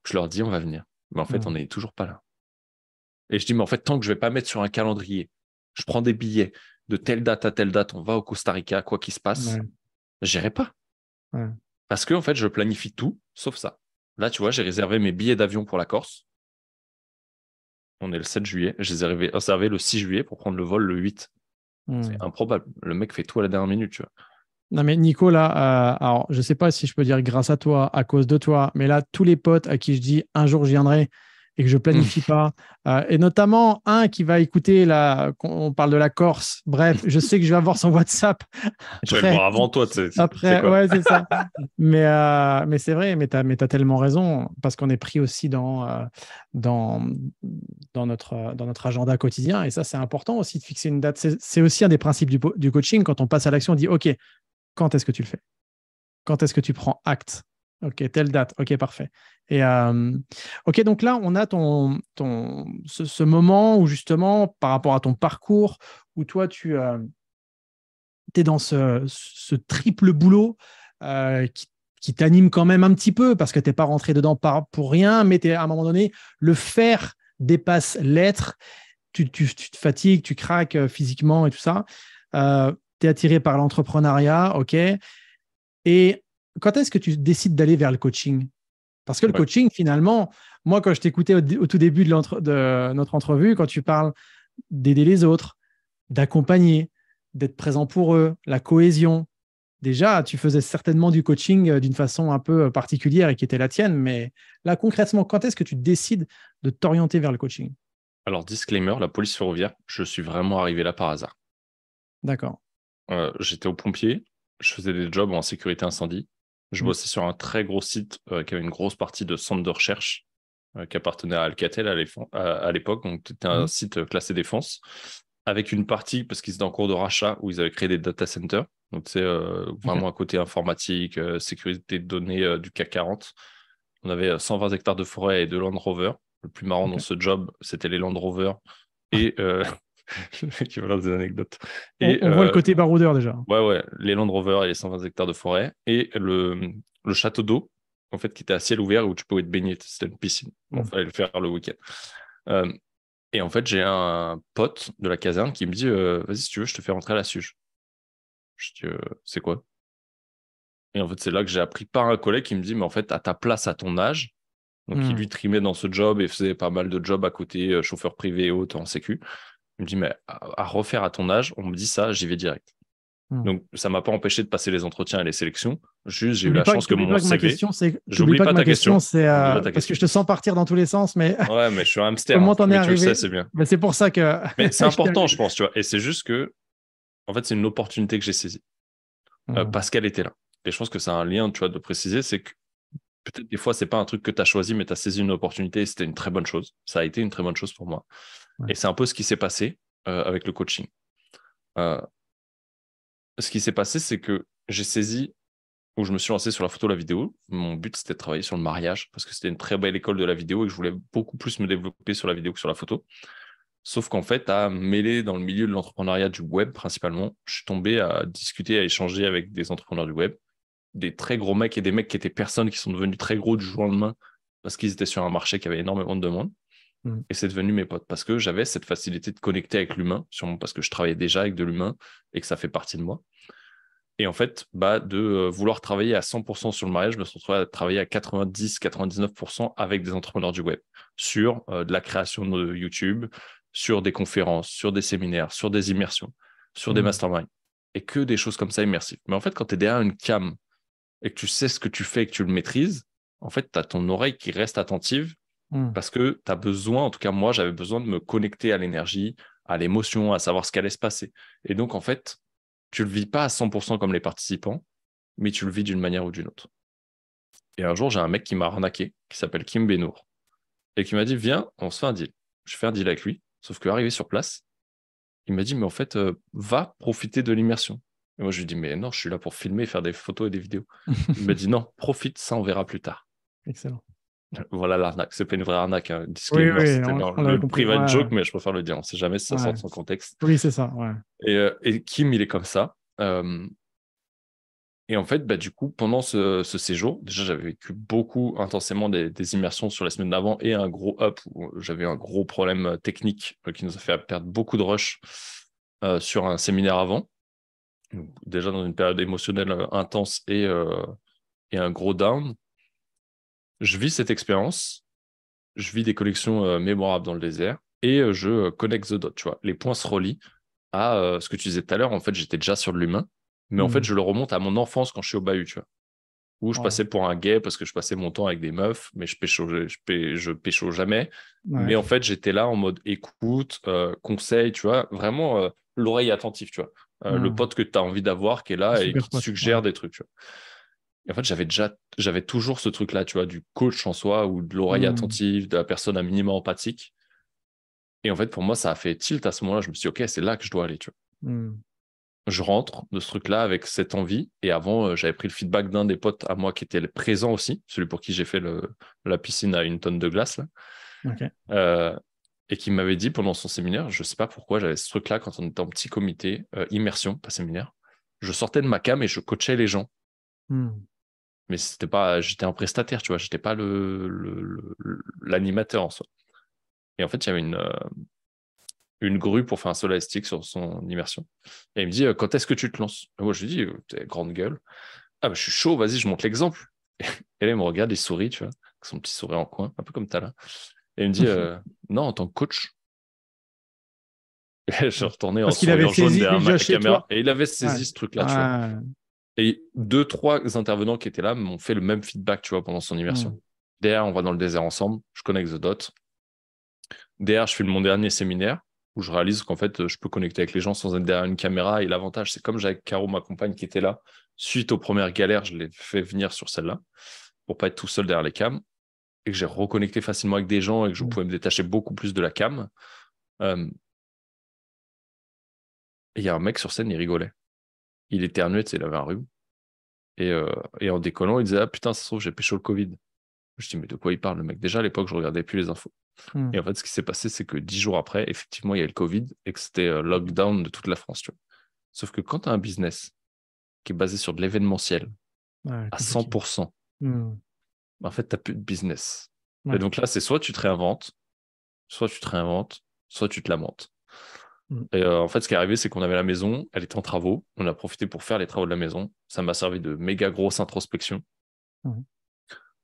[SPEAKER 2] que je leur dis on va venir. Mais en fait, on n'est toujours pas là. Et je dis, mais en fait, tant que je vais pas mettre sur un calendrier, je prends des billets de telle date à telle date, on va au Costa Rica, quoi qu'il se passe, j'irai pas.
[SPEAKER 1] Ouais.
[SPEAKER 2] Parce que, en fait, je planifie tout, sauf ça. Là, tu vois, j'ai réservé mes billets d'avion pour la Corse. On est le 7 juillet. Je les ai réservés le 6 juillet pour prendre le vol le 8. C'est improbable. Le mec fait tout à la dernière minute, tu vois.
[SPEAKER 1] Non, mais Nico, là, alors, je sais pas si je peux dire grâce à toi, à cause de toi, mais là, tous les potes à qui je dis un jour je viendrai et que je planifie pas, et notamment un qui va écouter, là, on parle de la Corse, bref, je sais que je vais avoir son WhatsApp.
[SPEAKER 2] Tu vas le voir avant toi,
[SPEAKER 1] Après,
[SPEAKER 2] quoi.
[SPEAKER 1] ouais, c'est ça. Mais c'est vrai, mais tu as tellement raison, parce qu'on est pris aussi dans notre agenda quotidien, et ça, c'est important aussi de fixer une date. C'est aussi un des principes du coaching. Quand on passe à l'action, on dit, OK, quand est-ce que tu le fais? Quand est-ce que tu prends acte? OK, telle date. OK, parfait. Et OK, donc là, on a ce moment où justement, par rapport à ton parcours, où toi, tu es dans ce triple boulot qui t'anime quand même un petit peu parce que tu n'es pas rentré dedans pour rien, mais à un moment donné, le faire dépasse l'être. Tu te fatigues, tu craques physiquement et tout ça. Tu es attiré par l'entrepreneuriat, OK. Et quand est-ce que tu décides d'aller vers le coaching? Parce que le coaching, finalement, moi, quand je t'écoutais au tout début de notre entrevue, quand tu parles d'aider les autres, d'accompagner, d'être présent pour eux, la cohésion, déjà, tu faisais certainement du coaching d'une façon un peu particulière et qui était la tienne. Mais là, concrètement, quand est-ce que tu décides de t'orienter vers le coaching?
[SPEAKER 2] Alors, disclaimer, la police ferroviaire, je suis vraiment arrivé là par hasard.
[SPEAKER 1] D'accord.
[SPEAKER 2] J'étais au pompier, je faisais des jobs en sécurité incendie. Je bossais sur un très gros site qui avait une grosse partie de centre de recherche qui appartenait à Alcatel à l'époque. Donc, c'était un site classé défense avec une partie, parce qu'ils étaient en cours de rachat, où ils avaient créé des data centers. Donc, c'est vraiment un côté informatique, sécurité de données du CAC 40. On avait 120 hectares de forêt et de Land Rover. Le plus marrant dans ce job, c'était les Land Rover et le mec qui balance des anecdotes.
[SPEAKER 1] On voit le côté baroudeur déjà.
[SPEAKER 2] Ouais, les Land Rover et les 120 hectares de forêt et le château d'eau, en fait, qui était à ciel ouvert où tu pouvais te baigner. C'était une piscine. Bon, fallait le faire le week-end. Et en fait, j'ai un pote de la caserne qui me dit vas-y, si tu veux, je te fais rentrer à la SUGE. Je dis c'est quoi? Et en fait, c'est là que j'ai appris par un collègue qui me dit mais en fait, à ta place, à ton âge, donc il lui trimait dans ce job et faisait pas mal de jobs à côté, chauffeur privé et autres en sécu. Il me dit, mais à refaire à ton âge, on me dit ça, j'y vais direct. Donc, ça ne m'a pas empêché de passer les entretiens et les sélections. Juste, j'ai eu la chance que mon CV...
[SPEAKER 1] J'oublie pas que ma question, c'est... parce que je te sens partir dans tous les sens, mais...
[SPEAKER 2] Ouais, mais je suis un hamster.
[SPEAKER 1] Comment t'en es
[SPEAKER 2] arrivé? Tu le sais,
[SPEAKER 1] c'est
[SPEAKER 2] bien.
[SPEAKER 1] Mais c'est pour ça que...
[SPEAKER 2] Mais c'est important, je pense, tu vois. Et c'est juste que, en fait, c'est une opportunité que j'ai saisie. Parce qu'elle était là. Et je pense que c'est un lien, tu vois, de préciser, c'est que peut-être des fois, c'est pas un truc que tu as choisi, mais tu as saisi une opportunité et c'était une très bonne chose. Ça a été une très bonne chose pour moi. Et c'est un peu ce qui s'est passé avec le coaching. Ce qui s'est passé, c'est que j'ai saisi où je me suis lancé sur la photo et la vidéo. Mon but, c'était de travailler sur le mariage parce que c'était une très belle école de la vidéo et que je voulais beaucoup plus me développer sur la vidéo que sur la photo. Sauf qu'en fait, à mêler dans le milieu de l'entrepreneuriat du web, principalement, je suis tombé à discuter, à échanger avec des entrepreneurs du web, des très gros mecs et des mecs qui étaient personnes qui sont devenus très gros du jour au lendemain parce qu'ils étaient sur un marché qui avait énormément de demandes. Et c'est devenu mes potes parce que j'avais cette facilité de connecter avec l'humain, sûrement parce que je travaillais déjà avec de l'humain et que ça fait partie de moi. Et en fait, de vouloir travailler à 100% sur le mariage, je me suis retrouvé à travailler à 90-99% avec des entrepreneurs du web sur de la création de YouTube, sur des conférences, sur des séminaires, sur des immersions, sur des masterminds et que des choses comme ça immersives. Mais en fait, quand tu es derrière une cam et que tu sais ce que tu fais et que tu le maîtrises, en fait, tu as ton oreille qui reste attentive parce que tu as besoin, en tout cas moi, j'avais besoin de me connecter à l'énergie, à l'émotion, à savoir ce qu'allait se passer. Et donc, en fait, tu le vis pas à 100% comme les participants, mais tu le vis d'une manière ou d'une autre. Et un jour, j'ai un mec qui m'a arnaqué, qui s'appelle Kim Benour, et qui m'a dit, viens, on se fait un deal. Je fais un deal avec lui, sauf qu'arrivé sur place, il m'a dit, mais en fait, va profiter de l'immersion. Et moi, je lui dis, mais non, je suis là pour filmer, faire des photos et des vidéos. Il m'a dit, non, profite, ça, on verra plus tard.
[SPEAKER 1] Excellent.
[SPEAKER 2] Voilà l'arnaque. C'est pas une vraie arnaque. Hein.
[SPEAKER 1] Oui,
[SPEAKER 2] Disclaimer,
[SPEAKER 1] oui,
[SPEAKER 2] c'était dans
[SPEAKER 1] on l'avait
[SPEAKER 2] le
[SPEAKER 1] compris.
[SPEAKER 2] private
[SPEAKER 1] Ouais,
[SPEAKER 2] joke, mais je préfère le dire. On sait jamais si ça sort
[SPEAKER 1] ouais.
[SPEAKER 2] de son contexte.
[SPEAKER 1] Oui, c'est ça. Ouais.
[SPEAKER 2] Et Kim, il est comme ça. Et en fait, du coup, pendant ce séjour, déjà, j'avais vécu beaucoup intensément des immersions sur la semaine d'avant et un gros up où j'avais un gros problème technique qui nous a fait perdre beaucoup de rush sur un séminaire avant. Donc, déjà dans une période émotionnelle intense et un gros down. Je vis cette expérience, je vis des connexions mémorables dans le désert et je connecte the dots, tu vois. Les points se relient à ce que tu disais tout à l'heure. En fait, j'étais déjà sur de l'humain, mais en fait, je le remonte à mon enfance quand je suis au bahut, tu vois. Où je passais pour un gay parce que je passais mon temps avec des meufs, mais je pécho jamais. Mais
[SPEAKER 1] Ouais.
[SPEAKER 2] en fait, j'étais là en mode écoute, conseil, tu vois, vraiment l'oreille attentive, tu vois. Le pote que tu as envie d'avoir qui est là et
[SPEAKER 1] Super
[SPEAKER 2] qui te
[SPEAKER 1] pote. Ouais.
[SPEAKER 2] suggère des trucs, tu vois. Et en fait, j'avais toujours ce truc-là, tu vois, du coach en soi ou de l'oreille attentive, de la personne un minimum empathique. Et en fait, pour moi, ça a fait tilt à ce moment-là. Je me suis dit, OK, c'est là que je dois aller, tu vois. Je rentre de ce truc-là avec cette envie. Et avant, j'avais pris le feedback d'un des potes à moi qui était présent aussi, celui pour qui j'ai fait la piscine à 1 tonne de glace, là.
[SPEAKER 1] Ok.
[SPEAKER 2] Et qui m'avait dit pendant son séminaire, je sais pas pourquoi, j'avais ce truc-là quand on était en petit comité, immersion, pas séminaire. Je sortais de ma cam et je coachais les gens. Mais c'était pas, j'étais un prestataire, tu vois, j'étais pas l'animateur en soi. Et en fait, il y avait une grue pour faire un saut élastique sur son immersion. Et il me dit, quand est-ce que tu te lances? Et moi, je lui dis, t'es grande gueule. Ah, je suis chaud, vas-y, je montre l'exemple. Et là, il me regarde, il sourit, tu vois, avec son petit sourire en coin, un peu comme t'as là. Et il me dit, non, en tant que coach. Et je suis retourné en
[SPEAKER 1] Parce qu'il avait
[SPEAKER 2] souriant jaune
[SPEAKER 1] saisi
[SPEAKER 2] derrière
[SPEAKER 1] déjà
[SPEAKER 2] ma
[SPEAKER 1] chez
[SPEAKER 2] caméra.
[SPEAKER 1] toi.
[SPEAKER 2] Et il avait
[SPEAKER 1] Ouais.
[SPEAKER 2] saisi ce truc-là, tu vois. Et 2-3 intervenants qui étaient là m'ont fait le même feedback, tu vois, pendant son immersion. Derrière, on va dans le désert ensemble, je connecte The Dot. Derrière, je fais mon dernier séminaire où je réalise qu'en fait, je peux connecter avec les gens sans être derrière une caméra. Et l'avantage, c'est comme j'avais Caro, ma compagne, qui était là, suite aux premières galères, je l'ai fait venir sur celle-là pour pas être tout seul derrière les cams et que j'ai reconnecté facilement avec des gens et que je pouvais me détacher beaucoup plus de la cam. Et il y a un mec sur scène, il rigolait. Il éternuait, tu sais, il avait un rhume. Et en décollant, il disait, ah putain, ça se trouve, j'ai pécho le Covid. Je dis, mais de quoi il parle, le mec? Déjà, à l'époque, je regardais plus les infos. Et en fait, ce qui s'est passé, c'est que 10 jours après, effectivement, il y a le Covid et que c'était lockdown de toute la France, tu vois. Sauf que quand tu as un business qui est basé sur de l'événementiel à
[SPEAKER 1] Compliqué.
[SPEAKER 2] 100%, en fait, tu n'as plus de business.
[SPEAKER 1] Ouais.
[SPEAKER 2] Et donc là, c'est soit tu te réinventes, soit tu te lamentes. Et en fait, ce qui est arrivé, c'est qu'on avait la maison, elle était en travaux, on a profité pour faire les travaux de la maison. Ça m'a servi de méga grosse introspection.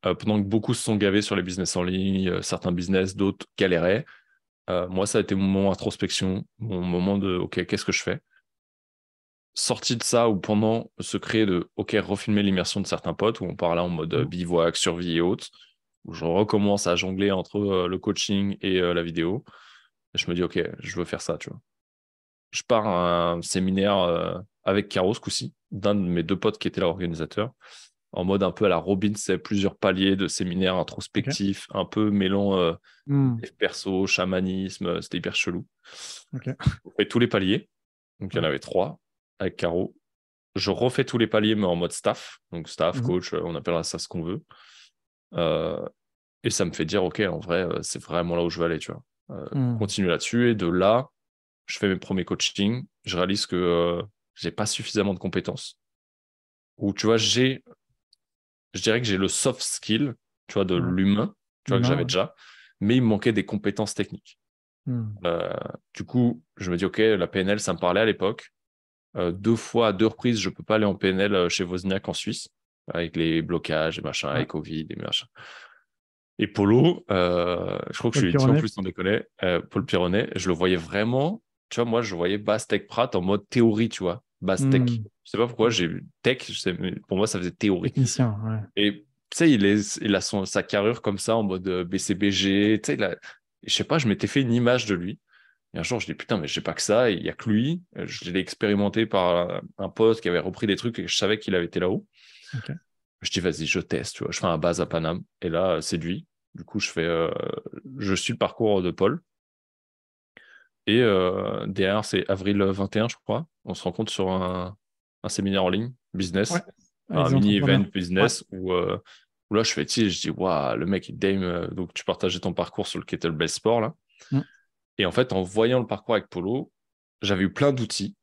[SPEAKER 2] Pendant que beaucoup se sont gavés sur les business en ligne, certains business, d'autres galéraient. Moi, ça a été mon moment introspection, mon moment de OK, qu'est-ce que je fais? Sorti de ça, ou pendant ce créer de OK, refilmer l'immersion de certains potes, où on part là en mode bivouac, survie et autres, où je recommence à jongler entre le coaching et la vidéo. Et je me dis OK, je veux faire ça, tu vois. Je pars à un séminaire avec Caro ce coup-ci, d'un de mes deux potes qui était l'organisateur, en mode un peu à la Robbins, c'est plusieurs paliers de séminaires introspectifs, un peu mêlant perso, chamanisme, c'était hyper chelou. On fait tous les paliers, donc il y en avait 3 avec Caro. je refais tous les paliers, mais en mode staff. Donc, staff,
[SPEAKER 1] Mhm.
[SPEAKER 2] coach, on appellera ça ce qu'on veut. Euh, et ça me fait dire, OK, en vrai, c'est vraiment là où je veux aller, tu vois.
[SPEAKER 1] Mhm.
[SPEAKER 2] Continue là-dessus. Et de là, je fais mes premiers coachings. Je réalise que j'ai pas suffisamment de compétences. Ou, tu vois, je dirais que j'ai le soft skill, tu vois, de
[SPEAKER 1] Ouais.
[SPEAKER 2] l'humain, tu vois, que
[SPEAKER 1] L'humain,
[SPEAKER 2] j'avais
[SPEAKER 1] ouais.
[SPEAKER 2] déjà, mais il me manquait des compétences techniques.
[SPEAKER 1] Mhm.
[SPEAKER 2] Euh, du coup, je me dis, OK, la PNL, ça me parlait à l'époque. Deux fois, à deux reprises, je peux pas aller en PNL chez Wozniak en Suisse, avec les blocages et machin,
[SPEAKER 1] Ouais.
[SPEAKER 2] avec Covid et machin. Et Polo, je crois que je
[SPEAKER 1] Paul
[SPEAKER 2] lui ai dit en
[SPEAKER 1] Pironnet.
[SPEAKER 2] plus, on déconne, Paul Pironnet, je le voyais vraiment, tu vois, moi, je voyais Bass Tech Prat en mode théorie, tu vois, Bass Tech.
[SPEAKER 1] Mhm.
[SPEAKER 2] Je sais pas pourquoi, j'ai eu tech, mais pour moi, ça faisait théorie.
[SPEAKER 1] Technicien, ouais.
[SPEAKER 2] Et tu sais, il a sa carrure comme ça en mode BCBG. Tu sais, je sais pas, je m'étais fait une image de lui. Et un jour, je dis putain, mais j'ai pas que ça. Il y a que lui. Je l'ai expérimenté par un pote qui avait repris des trucs et je savais qu'il avait été là-haut.
[SPEAKER 1] Ok.
[SPEAKER 2] Je dis vas-y, je teste. Tu vois, je fais un base à Paname. Et là, c'est lui. Du coup, je suis le parcours de Paul. Et derrière, c'est avril 21, je crois. On se rencontre sur un séminaire en ligne,
[SPEAKER 1] Ouais.
[SPEAKER 2] business,
[SPEAKER 1] Avec
[SPEAKER 2] un
[SPEAKER 1] des
[SPEAKER 2] mini-event
[SPEAKER 1] entrepreneurs. Ouais.
[SPEAKER 2] business où là, je fais, tu sais, je dis, waouh, le mec, il dame. Donc, tu partageais ton parcours sur le kettlebell sport, là.
[SPEAKER 1] Mhm.
[SPEAKER 2] Et en fait, en voyant le parcours avec Polo, j'avais eu plein d'outils,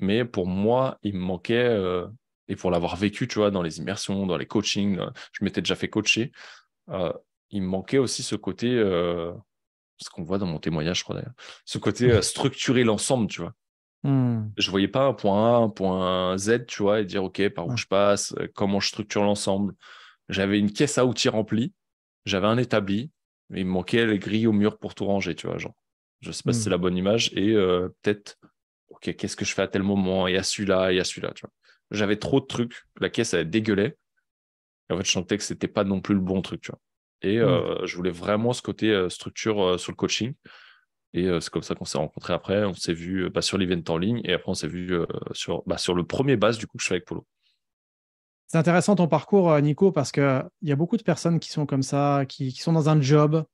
[SPEAKER 2] mais pour moi, il me manquait, et pour l'avoir vécu, tu vois, dans les immersions, dans les coachings, je m'étais déjà fait coacher, euh, il me manquait aussi ce côté, ce qu'on voit dans mon témoignage, je crois d'ailleurs, ce côté structurer l'ensemble, tu vois.
[SPEAKER 1] Mhm.
[SPEAKER 2] Je voyais pas un point A, un point Z, tu vois, et dire, OK, par où
[SPEAKER 1] Ouais.
[SPEAKER 2] je passe, comment je structure l'ensemble. J'avais une caisse à outils remplie, j'avais un établi, mais il me manquait les grilles au mur pour tout ranger, tu vois, genre. Je sais pas si c'est
[SPEAKER 1] Mhm.
[SPEAKER 2] la bonne image, et peut-être, OK, qu'est-ce que je fais à tel moment, et à celui-là, et à celui-là, tu vois. J'avais trop de trucs, la caisse, elle dégueulait, et en fait, je sentais que c'était pas non plus le bon truc, tu vois. Et
[SPEAKER 1] Mhm.
[SPEAKER 2] je voulais vraiment ce côté structure sur le coaching. Et c'est comme ça qu'on s'est rencontrés après. On s'est vu sur l'event en ligne et après on s'est vu sur le premier base du coup que je fais avec Polo.
[SPEAKER 1] C'est intéressant ton parcours, Nico, parce qu'il y a beaucoup de personnes qui sont comme ça, qui sont dans un job,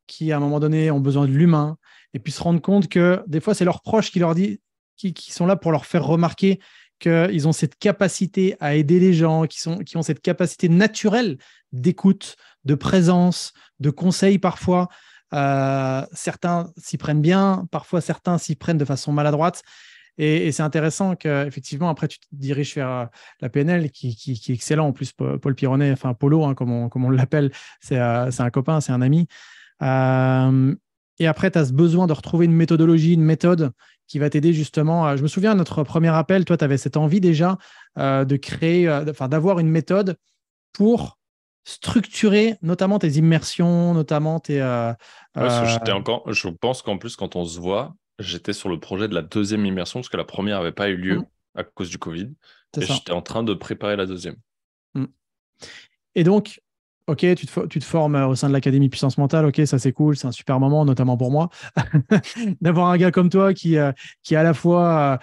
[SPEAKER 1] qui à un moment donné ont besoin de l'humain, et puis se rendre compte que des fois, c'est leurs proches qui leur disent, qui sont là pour leur faire remarquer qu'ils ont cette capacité à aider les gens, qui ont cette capacité naturelle d'écoute, de présence, de conseil parfois. Certains s'y prennent bien, parfois certains s'y prennent de façon maladroite. Et c'est intéressant qu'effectivement, après, tu te diriges vers la PNL, qui est excellent. En plus, Paul Pironnet, enfin Polo, hein, comme on l'appelle, c'est un copain, c'est un ami. Euh, et après, tu as ce besoin de retrouver une méthodologie, une méthode qui va t'aider justement. Je me souviens, à notre premier appel, toi, tu avais cette envie déjà de créer, enfin, d'avoir une méthode pour structurer notamment tes immersions, notamment tes.
[SPEAKER 2] Ouais, parce que
[SPEAKER 1] Euh,
[SPEAKER 2] je pense qu'en plus quand on se voit, j'étais sur le projet de la deuxième immersion parce que la première n'avait pas eu lieu à cause du Covid
[SPEAKER 1] c'est
[SPEAKER 2] et
[SPEAKER 1] ça.
[SPEAKER 2] j'étais en train de préparer la deuxième.
[SPEAKER 1] Mm. Et donc, ok, tu te formes au sein de l'Académie Puissance Mentale, ok, ça c'est cool, c'est un super moment, notamment pour moi, d'avoir un gars comme toi qui est à la fois,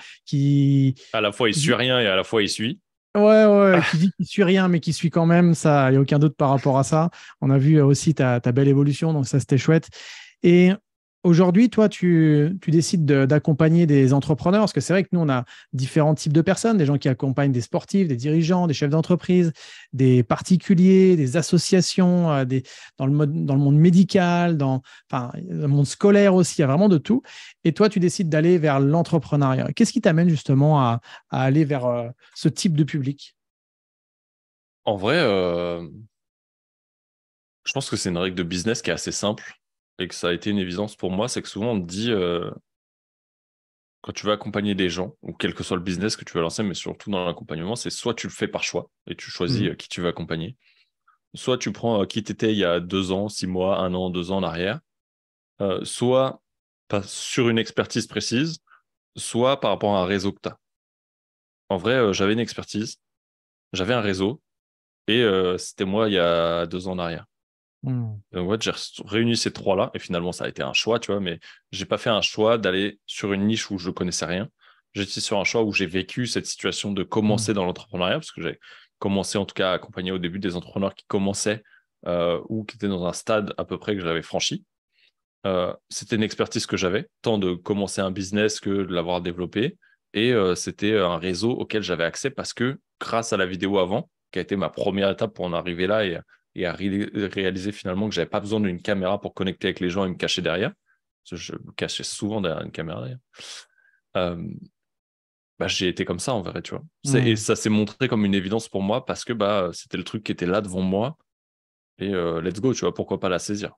[SPEAKER 2] À la fois il
[SPEAKER 1] qui
[SPEAKER 2] suit
[SPEAKER 1] dit,
[SPEAKER 2] rien et à la fois il suit.
[SPEAKER 1] ouais, ouais, qui dit qu'il suit rien, mais qui suit quand même, ça, il n'y a aucun doute par rapport à ça. On a vu aussi ta belle évolution, donc ça c'était chouette. Et aujourd'hui, toi, tu décides d'accompagner des entrepreneurs, parce que c'est vrai que nous, on a différents types de personnes, des gens qui accompagnent des sportifs, des dirigeants, des chefs d'entreprise, des particuliers, des associations, dans le monde médical, enfin, dans le monde scolaire aussi, il y a vraiment de tout. Et toi, tu décides d'aller vers l'entrepreneuriat. Qu'est-ce qui t'amène justement à aller vers ce type de public?
[SPEAKER 2] En vrai, je pense que c'est une règle de business qui est assez simple et que ça a été une évidence pour moi, c'est que souvent on te dit quand tu veux accompagner des gens, ou quel que soit le business que tu veux lancer, mais surtout dans l'accompagnement, c'est soit tu le fais par choix et tu choisis
[SPEAKER 1] Mhm.
[SPEAKER 2] qui tu veux accompagner, soit tu prends qui t'étais il y a 2 ans, 6 mois, 1 an, 2 ans en arrière, soit sur une expertise précise, soit par rapport à un réseau que tu as. En vrai, j'avais une expertise, j'avais un réseau, et c'était moi il y a 2 ans en arrière.
[SPEAKER 1] Mhm.
[SPEAKER 2] Donc, ouais, j'ai réuni ces trois-là, et finalement, ça a été un choix, tu vois, mais j'ai pas fait un choix d'aller sur une niche où je connaissais rien. J'étais sur un choix où j'ai vécu cette situation de
[SPEAKER 1] Mhm.
[SPEAKER 2] commencer dans l'entrepreneuriat, parce que j'ai commencé en tout cas à accompagner au début des entrepreneurs qui commençaient ou qui étaient dans un stade à peu près que j'avais franchi. C'était une expertise que j'avais, tant de commencer un business que de l'avoir développé. Et c'était un réseau auquel j'avais accès parce que grâce à la vidéo avant, qui a été ma première étape pour en arriver là et à réaliser finalement que j'avais pas besoin d'une caméra pour connecter avec les gens et me cacher derrière. Parce que je me cachais souvent derrière une caméra d'ailleurs. J'ai été comme ça en vrai, tu vois. Et ça s'est montré comme une évidence pour moi parce que c'était le truc qui était là devant moi. Et let's go, tu vois, pourquoi pas la saisir.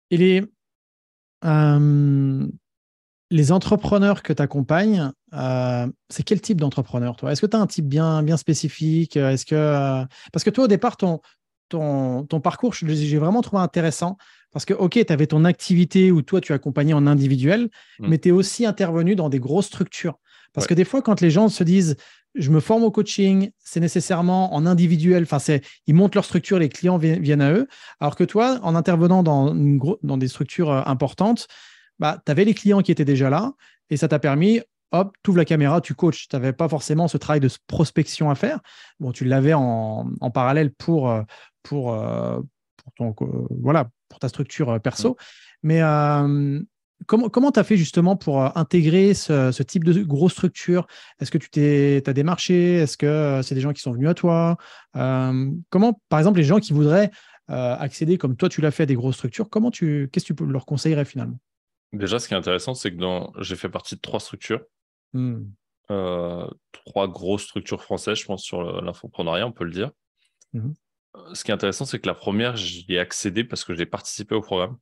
[SPEAKER 1] Et les entrepreneurs que tu accompagnes, c'est quel type d'entrepreneur, toi? Est-ce que tu as un type bien spécifique? Parce que toi, au départ, ton parcours, j'ai vraiment trouvé intéressant parce que, OK, tu avais ton activité où toi, tu accompagnais en individuel, mais tu es aussi intervenu dans des grosses structures. Parce que des fois, quand les gens se disent, je me forme au coaching, c'est nécessairement en individuel, ils montent leur structure, les clients viennent à eux, alors que toi, en intervenant dans des structures importantes, tu avais les clients qui étaient déjà là et ça t'a permis, hop, tu ouvres la caméra, tu coaches. Tu n'avais pas forcément ce travail de prospection à faire. Bon, tu l'avais en parallèle pour ta structure perso. Mais comment tu as fait justement pour intégrer ce type de grosse structure? Est-ce que tu as démarché? Est-ce que c'est des gens qui sont venus à toi? Comment, par exemple, les gens qui voudraient accéder, comme toi tu l'as fait, à des grosses structures, qu'est-ce que tu leur conseillerais finalement?
[SPEAKER 2] Déjà, ce qui est intéressant, c'est que j'ai fait partie de 3 structures. 3 grosses structures françaises, je pense, sur l'infoprenariat, on peut le dire. Ce qui est intéressant, c'est que la première, j'y ai accédé parce que j'ai participé au programme.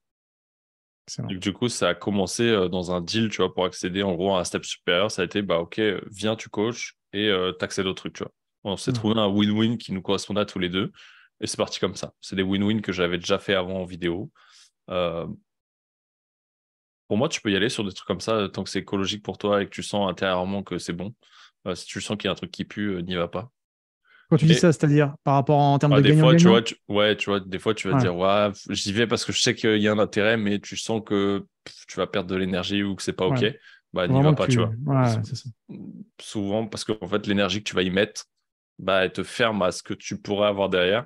[SPEAKER 2] Du coup, ça a commencé dans un deal, tu vois, pour accéder en gros à un step supérieur. Ça a été, OK, viens, tu coaches et t'accèdes au truc, tu vois. On s'est trouvé un win-win qui nous correspondait à tous les deux. Et c'est parti comme ça. C'est des win-win que j'avais déjà fait avant en vidéo. Pour moi, tu peux y aller sur des trucs comme ça tant que c'est écologique pour toi et que tu sens intérieurement que c'est bon. Si tu sens qu'il y a un truc qui pue, n'y va pas.
[SPEAKER 1] Quand tu dis ça, c'est-à-dire par rapport en termes de
[SPEAKER 2] des fois,
[SPEAKER 1] gagnant-gagnant?
[SPEAKER 2] tu vois, des fois, tu vas te dire, ouais, j'y vais parce que je sais qu'il y a un intérêt, mais tu sens que tu vas perdre de l'énergie ou que c'est pas OK. N'y va pas, tu vois.
[SPEAKER 1] C'est ça.
[SPEAKER 2] Souvent, parce qu'en fait, l'énergie que tu vas y mettre, elle te ferme à ce que tu pourrais avoir derrière.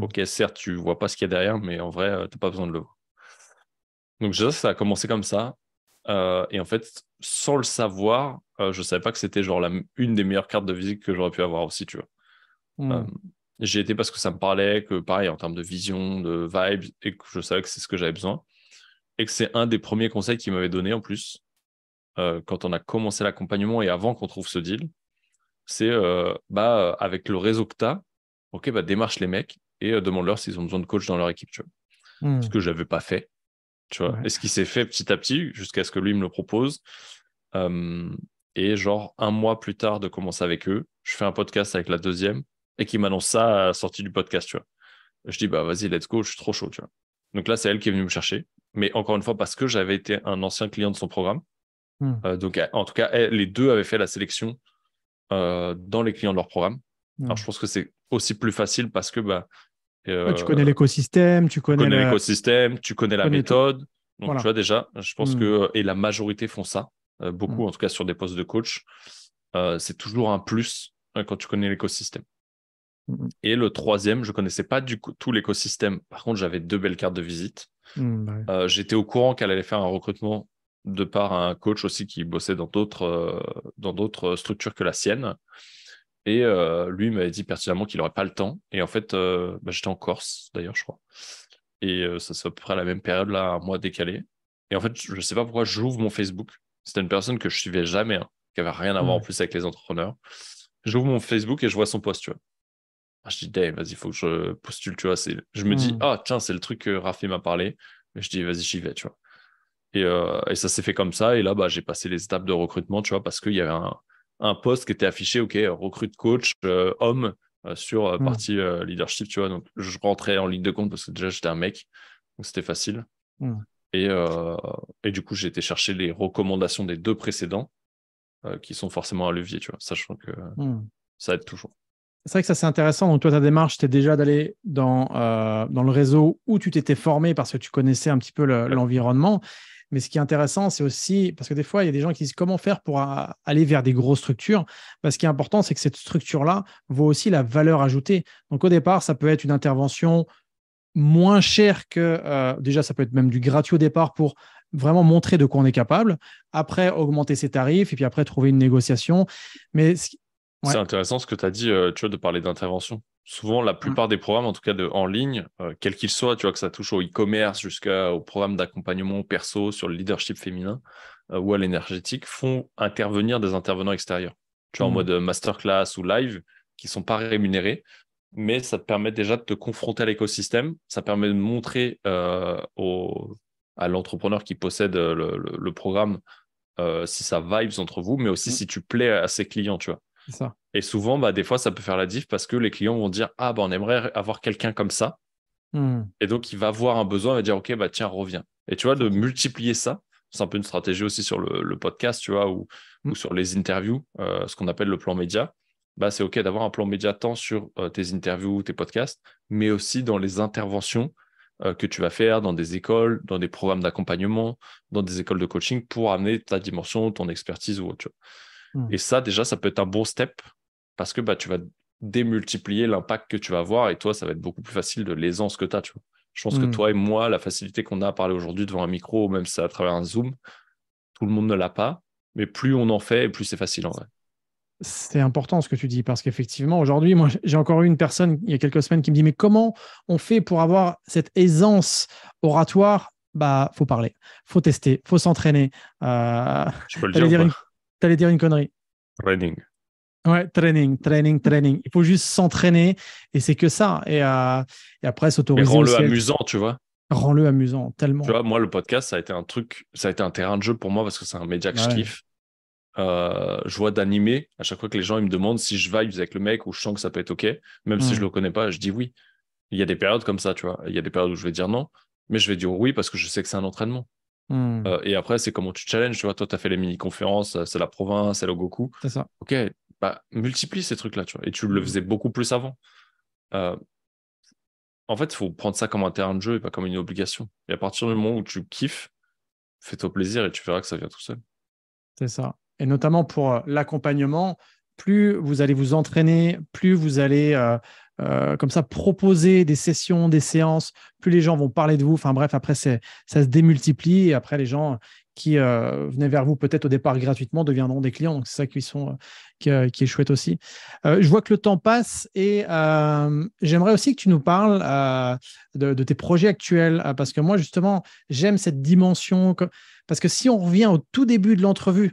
[SPEAKER 2] OK, certes, tu vois pas ce qu'il y a derrière, mais en vrai, tu n'as pas besoin de le voir. Donc déjà, ça a commencé comme ça. Et en fait, sans le savoir, je savais pas que c'était genre une des meilleures cartes de visite que j'aurais pu avoir aussi, tu vois. J'y étais parce que ça me parlait, que pareil, en termes de vision, de vibes, et que je savais que c'est ce que j'avais besoin. Et que c'est un des premiers conseils qu'il m'avait donné en plus, quand on a commencé l'accompagnement et avant qu'on trouve ce deal, c'est avec le réseau que tu as, OK, démarche les mecs et demande-leur s'ils ont besoin de coach dans leur équipe, tu vois. Ce que je n'avais pas fait. Tu vois. Et ce qui s'est fait petit à petit jusqu'à ce que lui me le propose. Et genre 1 mois plus tard de commencer avec eux, je fais un podcast avec la deuxième et qui m'annonce ça à la sortie du podcast, tu vois. Je dis, vas-y, let's go, je suis trop chaud, tu vois. Donc là, c'est elle qui est venue me chercher. Mais encore une fois, parce que j'avais été un ancien client de son programme. Donc, en tout cas, les deux avaient fait la sélection dans les clients de leur programme. Alors, je pense que c'est aussi plus facile parce que
[SPEAKER 1] tu connais l'écosystème, tu connais
[SPEAKER 2] l'écosystème, tu connais la méthode. Donc,
[SPEAKER 1] voilà.
[SPEAKER 2] tu vois, déjà, je pense que, et la majorité font ça, beaucoup, en tout cas sur des postes de coach, c'est toujours un plus quand tu connais l'écosystème. Et le troisième, je ne connaissais pas du coup tout l'écosystème. Par contre, j'avais 2 belles cartes de visite. J'étais au courant qu'elle allait faire un recrutement de par un coach aussi qui bossait dans d'autres structures que la sienne. Et lui m'avait dit pertinemment qu'il n'aurait pas le temps. Et en fait, j'étais en Corse, d'ailleurs, je crois. Et ça, c'est à peu près à la même période, là, un mois décalé. Et en fait, je ne sais pas pourquoi j'ouvre mon Facebook. C'était une personne que je suivais jamais, qui n'avait rien à voir en plus avec les entrepreneurs. J'ouvre mon Facebook et je vois son post, tu vois. Je dis, Dave, vas-y, il faut que je postule, tu vois. Je me dis, tiens, c'est le truc que Rafi m'a parlé. Et je dis, vas-y, j'y vais, tu vois. Et ça s'est fait comme ça. Et là, j'ai passé les étapes de recrutement, tu vois, parce qu'il y avait un poste qui était affiché, OK, recrute coach homme sur partie leadership, tu vois. Donc, je rentrais en ligne de compte parce que déjà, j'étais un mec. Donc, c'était facile. Et du coup, j'ai été chercher les recommandations des 2 précédents qui sont forcément un levier, tu vois, sachant que ça aide toujours.
[SPEAKER 1] C'est vrai que ça, c'est intéressant. Donc, toi, ta démarche, c'était déjà d'aller dans le réseau où tu t'étais formé parce que tu connaissais un petit peu l'environnement. Mais ce qui est intéressant, c'est aussi, parce que des fois, il y a des gens qui disent comment faire pour aller vers des grosses structures. Ce qui est important, c'est que cette structure-là vaut aussi la valeur ajoutée. Donc, au départ, ça peut être une intervention moins chère que, déjà, ça peut être même du gratuit au départ pour vraiment montrer de quoi on est capable. Après, augmenter ses tarifs et puis après, trouver une négociation. Mais
[SPEAKER 2] C'est intéressant ce que tu as dit, tu vois, de parler d'intervention. Souvent, la plupart des programmes, en tout cas en ligne, quels qu'ils soient, tu vois, que ça touche au e-commerce jusqu'au programme d'accompagnement perso sur le leadership féminin ou à l'énergétique, font intervenir des intervenants extérieurs. Tu vois, en mode masterclass ou live, qui sont pas rémunérés, mais ça te permet déjà de te confronter à l'écosystème. Ça permet de montrer à l'entrepreneur qui possède le programme si ça vibes entre vous, mais aussi si tu plais à ses clients, tu vois.
[SPEAKER 1] C'est ça.
[SPEAKER 2] Et souvent, bah, des fois, ça peut faire la diff parce que les clients vont dire ah, bah, on aimerait avoir quelqu'un comme ça. Et donc, il va avoir un besoin, il va dire ok, bah, tiens, reviens. Et tu vois, de multiplier ça, c'est un peu une stratégie aussi sur le podcast, tu vois, ou sur les interviews, ce qu'on appelle le plan média. Bah, c'est ok d'avoir un plan média tant sur tes interviews, tes podcasts, mais aussi dans les interventions que tu vas faire dans des écoles, dans des programmes d'accompagnement, dans des écoles de coaching pour amener ta dimension, ton expertise ou autre. Tu vois. Et ça, déjà, ça peut être un bon step parce que bah, tu vas démultiplier l'impact que tu vas avoir et toi, ça va être beaucoup plus facile de l'aisance que tu as. Tu vois. Je pense que toi et moi, la facilité qu'on a à parler aujourd'hui devant un micro, même si c'est à travers un Zoom, tout le monde ne l'a pas. Mais plus on en fait, plus c'est facile en vrai.
[SPEAKER 1] C'est important ce que tu dis parce qu'effectivement, aujourd'hui, moi, j'ai encore eu une personne il y a quelques semaines qui me dit mais comment on fait pour avoir cette aisance oratoire? Bah, faut parler, faut tester, faut s'entraîner.
[SPEAKER 2] Je peux le dire ou pas?
[SPEAKER 1] T'allais dire une connerie.
[SPEAKER 2] Training.
[SPEAKER 1] Ouais, training. Il faut juste s'entraîner et c'est que ça. Et après,
[SPEAKER 2] Mais
[SPEAKER 1] s'autoriser
[SPEAKER 2] rends-le
[SPEAKER 1] aussi
[SPEAKER 2] amusant, tu vois.
[SPEAKER 1] Rends-le amusant, tellement.
[SPEAKER 2] Tu vois, moi, le podcast, ça a été un truc, ça a été un terrain de jeu pour moi parce que c'est un média que je
[SPEAKER 1] Ouais.
[SPEAKER 2] kiffe. Je vois d'animer. À chaque fois que les gens ils me demandent si je vibe avec le mec ou je sens que ça peut être OK, même si je le connais pas, je dis oui. Il y a des périodes comme ça, tu vois. Il y a des périodes où je vais dire non, mais je vais dire oui parce que je sais que c'est un entraînement. Et après, c'est comment tu challenges, tu vois. Toi, tu as fait les mini-conférences, c'est la province, c'est le Goku.
[SPEAKER 1] C'est ça.
[SPEAKER 2] OK, bah, multiplie ces trucs-là, tu vois. Et tu le faisais beaucoup plus avant. Euh, En fait, il faut prendre ça comme un terrain de jeu et pas comme une obligation. Et à partir du moment où tu kiffes, fais-toi plaisir et tu verras que ça vient tout seul.
[SPEAKER 1] C'est ça. Et notamment pour l'accompagnement, plus vous allez vous entraîner, plus vous allez comme ça proposer des sessions, des séances, plus les gens vont parler de vous. Enfin bref, après, ça se démultiplie et après, les gens qui venaient vers vous peut-être au départ gratuitement deviendront des clients. Donc, c'est ça qui est chouette aussi. Je vois que le temps passe et j'aimerais aussi que tu nous parles de tes projets actuels parce que moi, justement, j'aime cette dimension. Parce que si on revient au tout début de l'entrevue,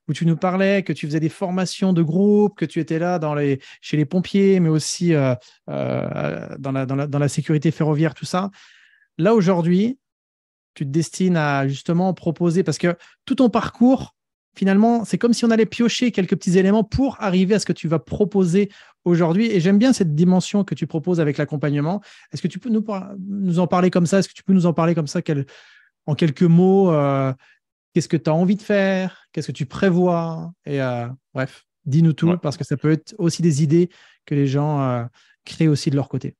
[SPEAKER 1] où tu nous parlais que tu faisais des formations de groupe, que tu étais là chez les pompiers, mais aussi dans la sécurité ferroviaire, tout ça. Là, aujourd'hui, tu te destines à justement proposer, parce que tout ton parcours, finalement, c'est comme si on allait piocher quelques petits éléments pour arriver à ce que tu vas proposer aujourd'hui. Et j'aime bien cette dimension que tu proposes avec l'accompagnement. Est-ce que tu peux nous en parler comme ça? Est-ce que tu peux nous en parler comme ça en quelques mots? Qu'est-ce que tu as envie de faire? Qu'est-ce que tu prévois? Et bref, dis-nous tout,
[SPEAKER 2] Ouais.
[SPEAKER 1] parce que ça peut être aussi des idées que les gens créent aussi de leur côté.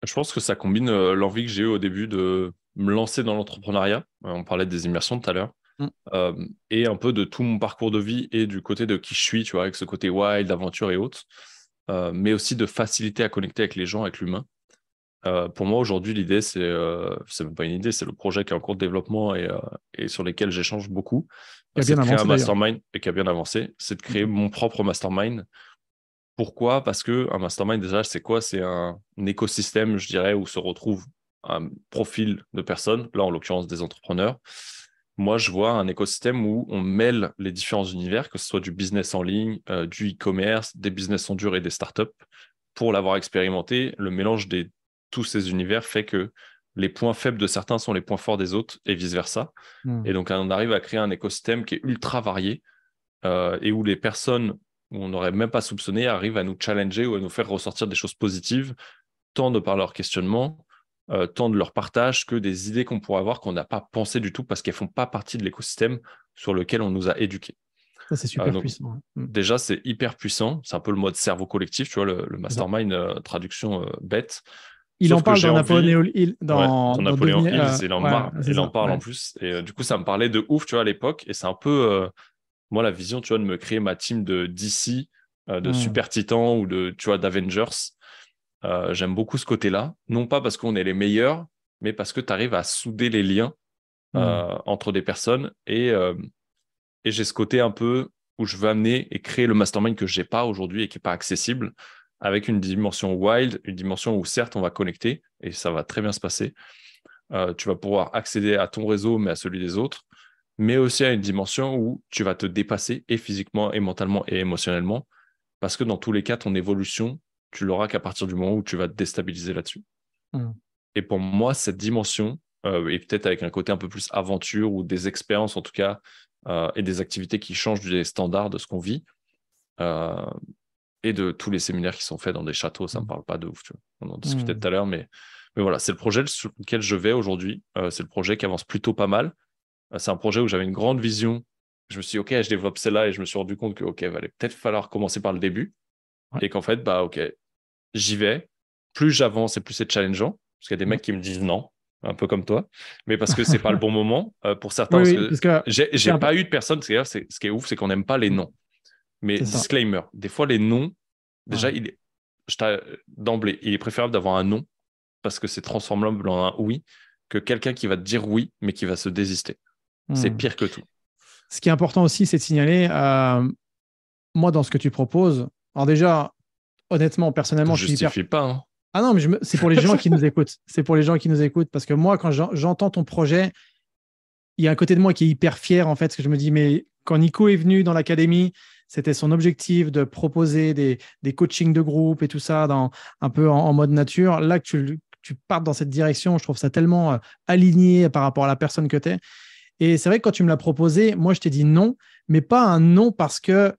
[SPEAKER 2] Je pense que ça combine l'envie que j'ai eue au début de me lancer dans l'entrepreneuriat. On parlait des immersions tout à l'heure. Et un peu de tout mon parcours de vie et du côté de qui je suis, tu vois, avec ce côté wild, aventure et autres. Mais aussi de faciliter à connecter avec les gens, avec l'humain. Pour moi, aujourd'hui, l'idée, c'est même pas une idée, c'est le projet qui est en cours de développement et sur lesquels j'échange beaucoup.
[SPEAKER 1] Qui a
[SPEAKER 2] C'est
[SPEAKER 1] bien
[SPEAKER 2] de créer un
[SPEAKER 1] avancé d'ailleurs.
[SPEAKER 2] mastermind et qui a bien avancé. C'est de créer mon propre mastermind. Pourquoi? Parce que un mastermind, déjà, c'est quoi? C'est un écosystème, je dirais, où se retrouve un profil de personnes, là, en l'occurrence, des entrepreneurs. Moi, je vois un écosystème où on mêle les différents univers, que ce soit du business en ligne, du e-commerce, des business en dur et des startups. Pour l'avoir expérimenté, le mélange de tous ces univers fait que les points faibles de certains sont les points forts des autres et vice-versa. Et donc, on arrive à créer un écosystème qui est ultra varié et où les personnes où on n'aurait même pas soupçonné arrivent à nous challenger ou à nous faire ressortir des choses positives, tant de par leur questionnement, tant de leur partage que des idées qu'on pourrait avoir qu'on n'a pas pensé du tout parce qu'elles ne font pas partie de l'écosystème sur lequel on nous a éduqués.
[SPEAKER 1] Ça, c'est super
[SPEAKER 2] Donc,
[SPEAKER 1] puissant.
[SPEAKER 2] déjà, c'est hyper puissant. C'est un peu le mode cerveau collectif, tu vois, le mastermind, traduction bête.
[SPEAKER 1] Il
[SPEAKER 2] Sauf
[SPEAKER 1] en
[SPEAKER 2] que
[SPEAKER 1] parle
[SPEAKER 2] j'ai
[SPEAKER 1] dans
[SPEAKER 2] envie,
[SPEAKER 1] Napoléon Hill,
[SPEAKER 2] dans Napoléon
[SPEAKER 1] devenir.
[SPEAKER 2] Hills,
[SPEAKER 1] C'est
[SPEAKER 2] il en
[SPEAKER 1] ça.
[SPEAKER 2] parle
[SPEAKER 1] Ouais.
[SPEAKER 2] en plus. Et du coup, ça me parlait de ouf, tu vois, à l'époque. Et c'est un peu, moi, la vision, tu vois, de me créer ma team de DC, de Super Titans ou tu vois, d'Avengers. J'aime beaucoup ce côté-là. Non pas parce qu'on est les meilleurs, mais parce que tu arrives à souder les liens entre des personnes et j'ai ce côté un peu où je veux amener et créer le mastermind que j'ai pas aujourd'hui et qui est pas accessible avec une dimension wild, une dimension où certes on va connecter et ça va très bien se passer. Tu vas pouvoir accéder à ton réseau mais à celui des autres, mais aussi à une dimension où tu vas te dépasser et physiquement et mentalement et émotionnellement parce que dans tous les cas ton évolution tu l'auras qu'à partir du moment où tu vas te déstabiliser là-dessus. Et pour moi, cette dimension, et peut-être avec un côté un peu plus aventure ou des expériences en tout cas, et des activités qui changent des standards de ce qu'on vit, et de tous les séminaires qui sont faits dans des châteaux, ça ne me parle pas de ouf. Tu vois. On en discutait tout à l'heure, mais voilà, c'est le projet sur lequel je vais aujourd'hui. C'est le projet qui avance plutôt pas mal. C'est un projet où j'avais une grande vision. Je me suis dit, OK, je développe celle-là et je me suis rendu compte que, OK, il allait peut-être falloir commencer par le début. Ouais. Et qu'en fait, OK, j'y vais. Plus j'avance et plus c'est challengeant. Parce qu'il y a des mecs qui me disent non, un peu comme toi, mais parce que c'est pas le bon moment. Pour certains, parce que j'ai pas eu de personne. Ce qui est ouf, c'est qu'on n'aime pas les noms. Mais disclaimer, des fois les noms, déjà, d'emblée, il est préférable d'avoir un non parce que c'est transformable en un oui que quelqu'un qui va te dire oui, mais qui va se désister. C'est pire que tout.
[SPEAKER 1] Ce qui est important aussi, c'est de signaler, moi, dans ce que tu proposes, alors déjà, honnêtement, personnellement, je
[SPEAKER 2] justifie pas. Hein.
[SPEAKER 1] Ah non, mais c'est pour les gens qui nous écoutent. C'est pour les gens qui nous écoutent. Parce que moi, quand j'entends ton projet, il y a un côté de moi qui est hyper fier, en fait, parce que je me dis, mais quand Nico est venu dans l'académie, c'était son objectif de proposer des coachings de groupe et tout ça, un peu en mode nature. Là, que tu partes dans cette direction, je trouve ça tellement aligné par rapport à la personne que tu es. Et c'est vrai que quand tu me l'as proposé, moi, je t'ai dit non, mais pas un non parce que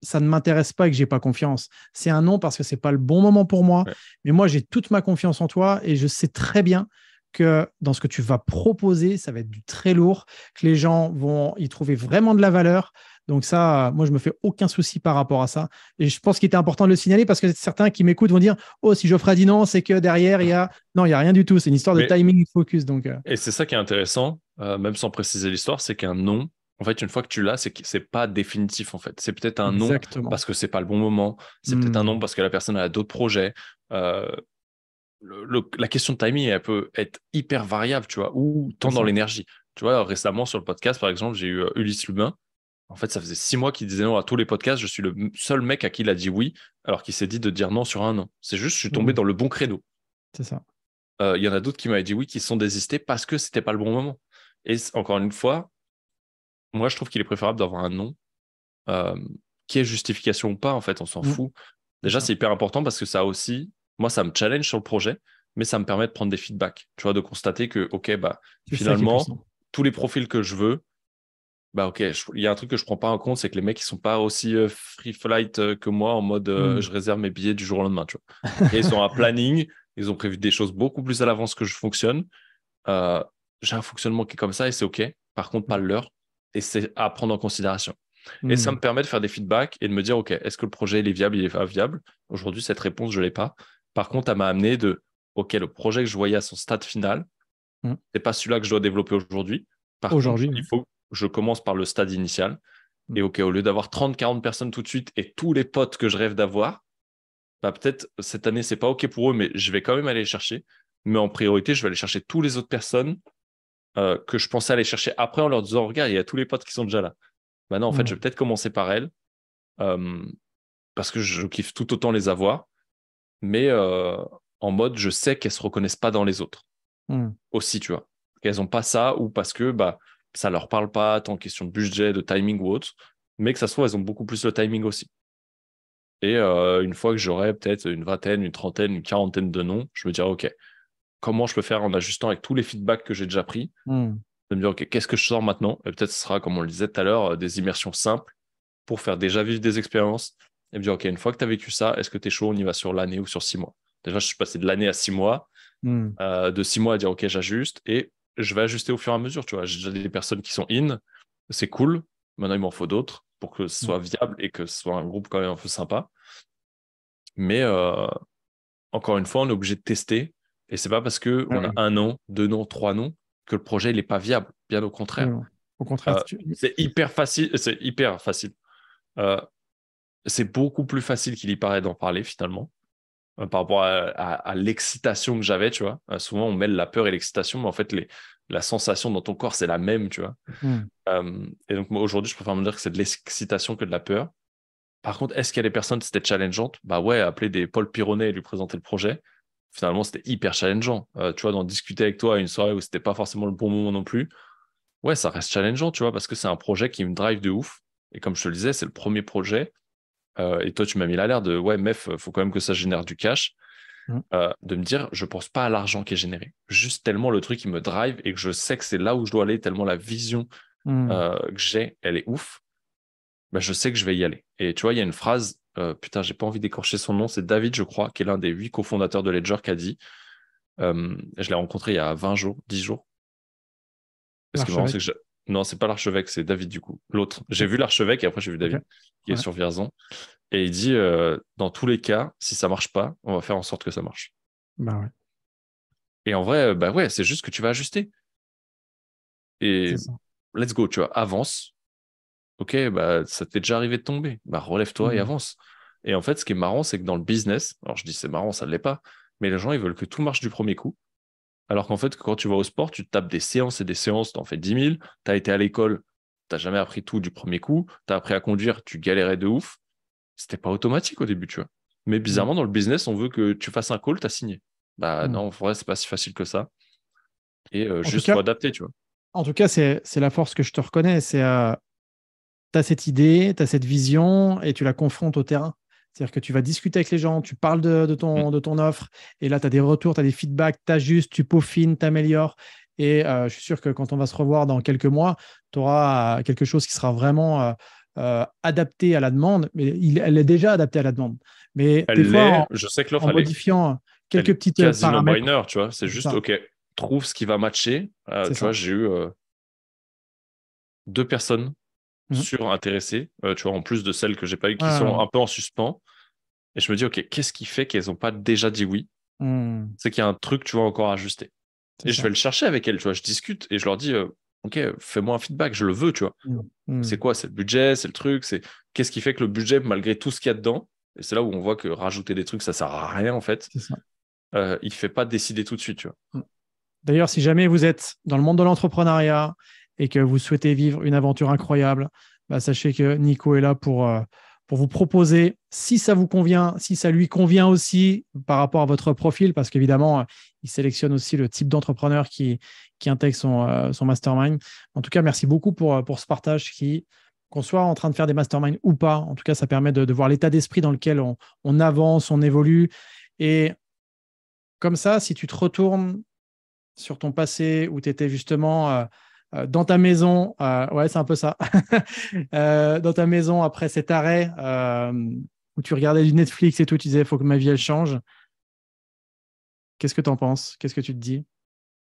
[SPEAKER 1] ça ne m'intéresse pas et que j'ai pas confiance. C'est un non parce que c'est pas le bon moment pour moi. Ouais. Mais moi, j'ai toute ma confiance en toi et je sais très bien que dans ce que tu vas proposer, ça va être du très lourd, que les gens vont y trouver vraiment de la valeur. Donc ça, moi, je me fais aucun souci par rapport à ça. Et je pense qu'il était important de le signaler parce que certains qui m'écoutent vont dire « Oh, si Geoffrey a dit non, c'est que derrière, il y a… » Non, il n'y a rien du tout. C'est une histoire de timing et de focus. Donc,
[SPEAKER 2] Et c'est ça qui est intéressant, même sans préciser l'histoire, c'est qu'un non, en fait, une fois que tu l'as, c'est pas définitif, en fait. C'est peut-être un non parce que c'est pas le bon moment. C'est peut-être un non parce que la personne a d'autres projets. La question de timing, elle peut être hyper variable, tu vois, ou tant dans l'énergie. Tu vois, récemment, sur le podcast, par exemple, j'ai eu Ulysse Lubin. En fait, ça faisait 6 mois qu'il disait non à tous les podcasts. Je suis le seul mec à qui il a dit oui, alors qu'il s'est dit de dire non sur un non. C'est juste, je suis tombé dans le bon créneau.
[SPEAKER 1] C'est ça.
[SPEAKER 2] Il y en a d'autres qui m'avaient dit oui, qui se sont désistés parce que c'était pas le bon moment. Et encore une fois, moi, je trouve qu'il est préférable d'avoir un non, qui est justification ou pas, en fait, on s'en fout. Déjà, c'est hyper important parce que ça aussi, moi, ça me challenge sur le projet, mais ça me permet de prendre des feedbacks, tu vois, de constater que, OK, finalement, tous les profils que je veux, OK, il y a un truc que je prends pas en compte, c'est que les mecs, ils sont pas aussi free flight que moi, en mode je réserve mes billets du jour au lendemain, tu vois. Et ils ont un planning, ils ont prévu des choses beaucoup plus à l'avance que je fonctionne. J'ai un fonctionnement qui est comme ça et c'est OK. Par contre, pas le leur. Et c'est à prendre en considération. Et ça me permet de faire des feedbacks et de me dire, OK, est-ce que le projet il est viable, il est pas viable? Aujourd'hui, cette réponse, je ne l'ai pas. Par contre, elle m'a amené OK, le projet que je voyais à son stade final, c'est pas celui-là que je dois développer aujourd'hui. Par contre, il faut que je commence par le stade initial. Et OK, au lieu d'avoir 30-40 personnes tout de suite et tous les potes que je rêve d'avoir, peut-être cette année, c'est pas OK pour eux, mais je vais quand même aller les chercher. Mais en priorité, je vais aller chercher toutes les autres personnes que je pensais aller chercher après en leur disant, regarde, il y a tous les potes qui sont déjà là. Maintenant, en fait, je vais peut-être commencer par elles parce que je kiffe tout autant les avoir, mais en mode, je sais qu'elles ne se reconnaissent pas dans les autres aussi, tu vois. Qu'elles n'ont pas ça ou parce que ça ne leur parle pas, tant question de budget, de timing ou autre, mais que ça se trouve, elles ont beaucoup plus le timing aussi. Et une fois que j'aurai peut-être une vingtaine, une trentaine, une quarantaine de noms, je me dirai, OK, comment je peux faire en ajustant avec tous les feedbacks que j'ai déjà pris, de me dire, OK, qu'est-ce que je sors maintenant? Et peut-être ce sera, comme on le disait tout à l'heure, des immersions simples pour faire déjà vivre des expériences et me dire, OK, une fois que tu as vécu ça, est-ce que tu es chaud? On y va sur l'année ou sur 6 mois. Déjà, je suis passé de l'année à 6 mois, de 6 mois à dire, OK, j'ajuste et je vais ajuster au fur et à mesure. Tu vois, j'ai déjà des personnes qui sont in, c'est cool. Maintenant, il m'en faut d'autres pour que ce soit viable et que ce soit un groupe quand même un peu sympa. Mais encore une fois, on est obligé de tester. Et c'est pas parce qu'on a un nom, 2 noms, 3 noms que le projet n'est pas viable. Bien au contraire.
[SPEAKER 1] Au contraire,
[SPEAKER 2] c'est hyper facile. C'est hyper facile. C'est beaucoup plus facile qu'il y paraît d'en parler finalement. Par rapport à l'excitation que j'avais, tu vois. Souvent, on mêle la peur et l'excitation, mais en fait, la sensation dans ton corps, c'est la même, tu vois. Et donc, moi, aujourd'hui, je préfère me dire que c'est de l'excitation que de la peur. Par contre, est-ce qu'il y a des personnes, c'était challengeante? Bah ouais, appeler des Paul Pironnet et lui présenter le projet, finalement, c'était hyper challengeant. Tu vois, d'en discuter avec toi à une soirée où c'était pas forcément le bon moment non plus, ouais, ça reste challengeant, tu vois, parce que c'est un projet qui me drive de ouf. Et comme je te le disais, c'est le premier projet. Et toi, tu m'as mis l'alerte de, ouais, mef, faut quand même que ça génère du cash. De me dire, je pense pas à l'argent qui est généré. Juste tellement le truc, il me drive et que je sais que c'est là où je dois aller, tellement la vision que j'ai, elle est ouf. Bah, je sais que je vais y aller. Et tu vois, il y a une phrase, putain, j'ai pas envie d'écorcher son nom, c'est David, je crois, qui est l'un des 8 cofondateurs de Ledger, qui a dit, je l'ai rencontré il y a 20 jours, 10 jours. Et ce qui est marrant, c'est que non, c'est pas l'archevêque, c'est David, du coup. L'autre. J'ai vu l'archevêque et après, j'ai vu David, qui est sur Vierzon. Et il dit, dans tous les cas, si ça marche pas, on va faire en sorte que ça marche.
[SPEAKER 1] Bah ouais.
[SPEAKER 2] Et en vrai, bah ouais, c'est juste que tu vas ajuster. Et let's go, tu vois, avance. Ok, bah ça t'est déjà arrivé de tomber. Bah relève-toi et avance. Et en fait, ce qui est marrant, c'est que dans le business, alors je dis c'est marrant, ça ne l'est pas, mais les gens, ils veulent que tout marche du premier coup. Alors qu'en fait, quand tu vas au sport, tu te tapes des séances et des séances, t'en fais 10 000, t'as été à l'école, t'as jamais appris tout du premier coup, t'as appris à conduire, tu galérais de ouf. C'était pas automatique au début, tu vois. Mais bizarrement, dans le business, on veut que tu fasses un call, t'as signé. Bah non, en vrai, c'est pas si facile que ça. Et juste, faut adapter, tu vois.
[SPEAKER 1] En tout cas, c'est la force que je te reconnais. C'est tu as cette idée, tu as cette vision et tu la confrontes au terrain. C'est-à-dire que tu vas discuter avec les gens, tu parles de ton offre et là, tu as des retours, tu as des feedbacks, tu ajustes, tu peaufines, tu améliores. Et je suis sûr que quand on va se revoir dans quelques mois, tu auras quelque chose qui sera vraiment adapté à la demande. Mais elle est déjà adaptée à la demande. Mais des fois,
[SPEAKER 2] je sais que l'offre,
[SPEAKER 1] en modifiant quelques petites
[SPEAKER 2] quasi
[SPEAKER 1] paramètres.
[SPEAKER 2] no-brainer, tu vois. C'est juste, OK, trouve ce qui va matcher. Tu vois, j'ai eu 2 personnes surintéressées, tu vois, en plus de celles que j'ai pas eues, qui sont un peu en suspens. Et je me dis, OK, qu'est-ce qui fait qu'elles n'ont pas déjà dit oui? C'est qu'il y a un truc, tu vois, encore à ajuster. Et je vais le chercher avec elles, tu vois. Je discute et je leur dis, OK, fais-moi un feedback, je le veux, tu vois. C'est quoi? C'est le budget, c'est le truc, c'est qu'est-ce qui fait que le budget, malgré tout ce qu'il y a dedans, et c'est là où on voit que rajouter des trucs, ça sert à rien, en fait. Il fait pas décider tout de suite, tu vois.
[SPEAKER 1] D'ailleurs, si jamais vous êtes dans le monde de l'entrepreneuriat et que vous souhaitez vivre une aventure incroyable, bah, sachez que Nico est là pour vous proposer, si ça vous convient, si ça lui convient aussi par rapport à votre profil, parce qu'évidemment, il sélectionne aussi le type d'entrepreneur qui intègre son mastermind. En tout cas, merci beaucoup pour ce partage qu'on soit en train de faire des masterminds ou pas. En tout cas, ça permet de voir l'état d'esprit dans lequel on avance, on évolue. Et comme ça, si tu te retournes sur ton passé où tu étais justement dans ta maison, ouais, c'est un peu ça, dans ta maison après cet arrêt où tu regardais du Netflix et tout, tu disais, il faut que ma vie, elle change. Qu'est-ce que tu en penses? Qu'est-ce que tu te dis?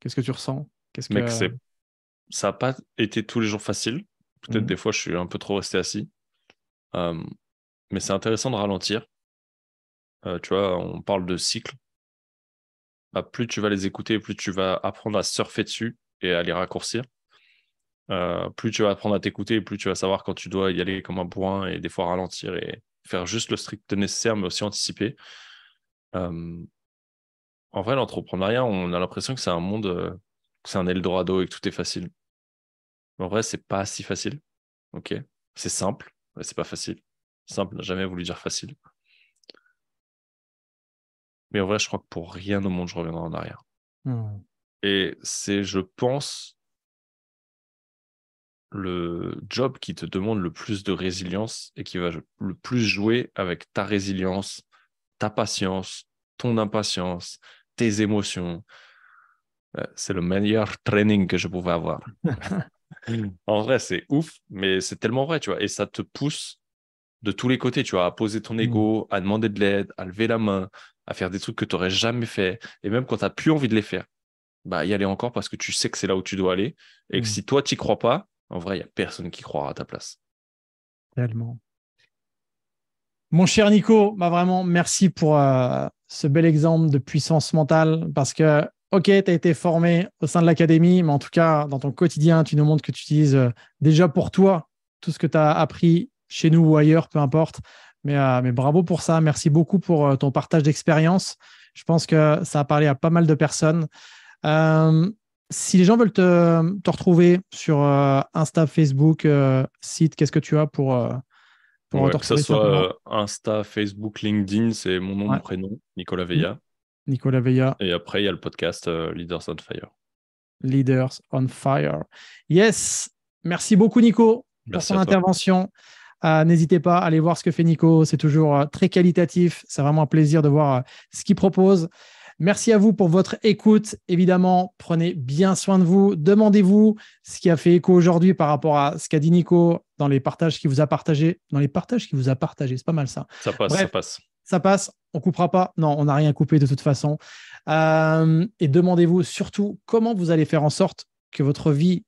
[SPEAKER 1] Qu'est-ce que tu ressens?
[SPEAKER 2] Mec, ça n'a pas été tous les jours facile. Peut-être des fois, je suis un peu trop resté assis. Mais c'est intéressant de ralentir. Tu vois, on parle de cycle. Bah, plus tu vas les écouter, plus tu vas apprendre à surfer dessus et à les raccourcir. Plus tu vas apprendre à t'écouter, plus tu vas savoir quand tu dois y aller comme un bourrin et des fois ralentir et faire juste le strict nécessaire, mais aussi anticiper. En vrai, l'entrepreneuriat, on a l'impression que c'est un monde, que c'est un Eldorado et que tout est facile. Mais en vrai, c'est pas si facile. Ok, c'est simple, mais c'est pas facile. Simple n'a jamais voulu dire facile. Mais en vrai, je crois que pour rien au monde, je reviendrai en arrière. Et c'est, je pense, le job qui te demande le plus de résilience et qui va le plus jouer avec ta résilience, ta patience, ton impatience, tes émotions. C'est le meilleur training que je pouvais avoir. En vrai, c'est ouf, mais c'est tellement vrai, tu vois. Et ça te pousse de tous les côtés, tu vois, à poser ton ego, à demander de l'aide, à lever la main, à faire des trucs que tu n'aurais jamais fait. Et même quand tu n'as plus envie de les faire, bah, y aller encore parce que tu sais que c'est là où tu dois aller. Et que si toi, tu n'y crois pas, en vrai, il n'y a personne qui croira à ta place.
[SPEAKER 1] Tellement. Mon cher Nico, bah vraiment, merci pour ce bel exemple de puissance mentale parce que, ok, tu as été formé au sein de l'académie, mais en tout cas, dans ton quotidien, tu nous montres que tu utilises déjà pour toi tout ce que tu as appris chez nous ou ailleurs, peu importe. Mais bravo pour ça. Merci beaucoup pour ton partage d'expérience. Je pense que ça a parlé à pas mal de personnes. Si les gens veulent te retrouver sur Insta, Facebook, site, qu'est-ce que tu as pour te
[SPEAKER 2] Ouais, que ça
[SPEAKER 1] retrouver simplement?
[SPEAKER 2] soit Insta, Facebook, LinkedIn, c'est mon nom, mon
[SPEAKER 1] Ouais.
[SPEAKER 2] prénom, Nicolas
[SPEAKER 1] Ni-
[SPEAKER 2] Veilla.
[SPEAKER 1] Nicolas Veilla,
[SPEAKER 2] Et après, il y a le podcast Leaders on Fire.
[SPEAKER 1] Leaders on Fire. Yes, merci beaucoup Nico pour
[SPEAKER 2] Merci
[SPEAKER 1] ton
[SPEAKER 2] à toi.
[SPEAKER 1] intervention. N'hésitez pas à aller voir ce que fait Nico, c'est toujours très qualitatif. C'est vraiment un plaisir de voir ce qu'il propose. Merci à vous pour votre écoute. Évidemment, prenez bien soin de vous. Demandez-vous ce qui a fait écho aujourd'hui par rapport à ce qu'a dit Nico dans les partages qu'il vous a partagés. Dans les partages qu'il vous a partagés, c'est pas mal ça.
[SPEAKER 2] Ça passe, ça
[SPEAKER 1] Bref,
[SPEAKER 2] passe.
[SPEAKER 1] ça passe. On coupera pas. Non, on n'a rien coupé de toute façon. Et demandez-vous surtout comment vous allez faire en sorte que votre vie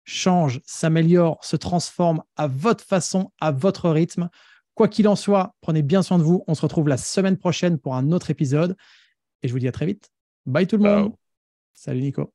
[SPEAKER 1] change, s'améliore, se transforme à votre façon, à votre rythme. Quoi qu'il en soit, prenez bien soin de vous. On se retrouve la semaine prochaine pour un autre épisode. Et je vous dis à très vite. Bye tout le monde.
[SPEAKER 2] Ciao.
[SPEAKER 1] Salut Nico.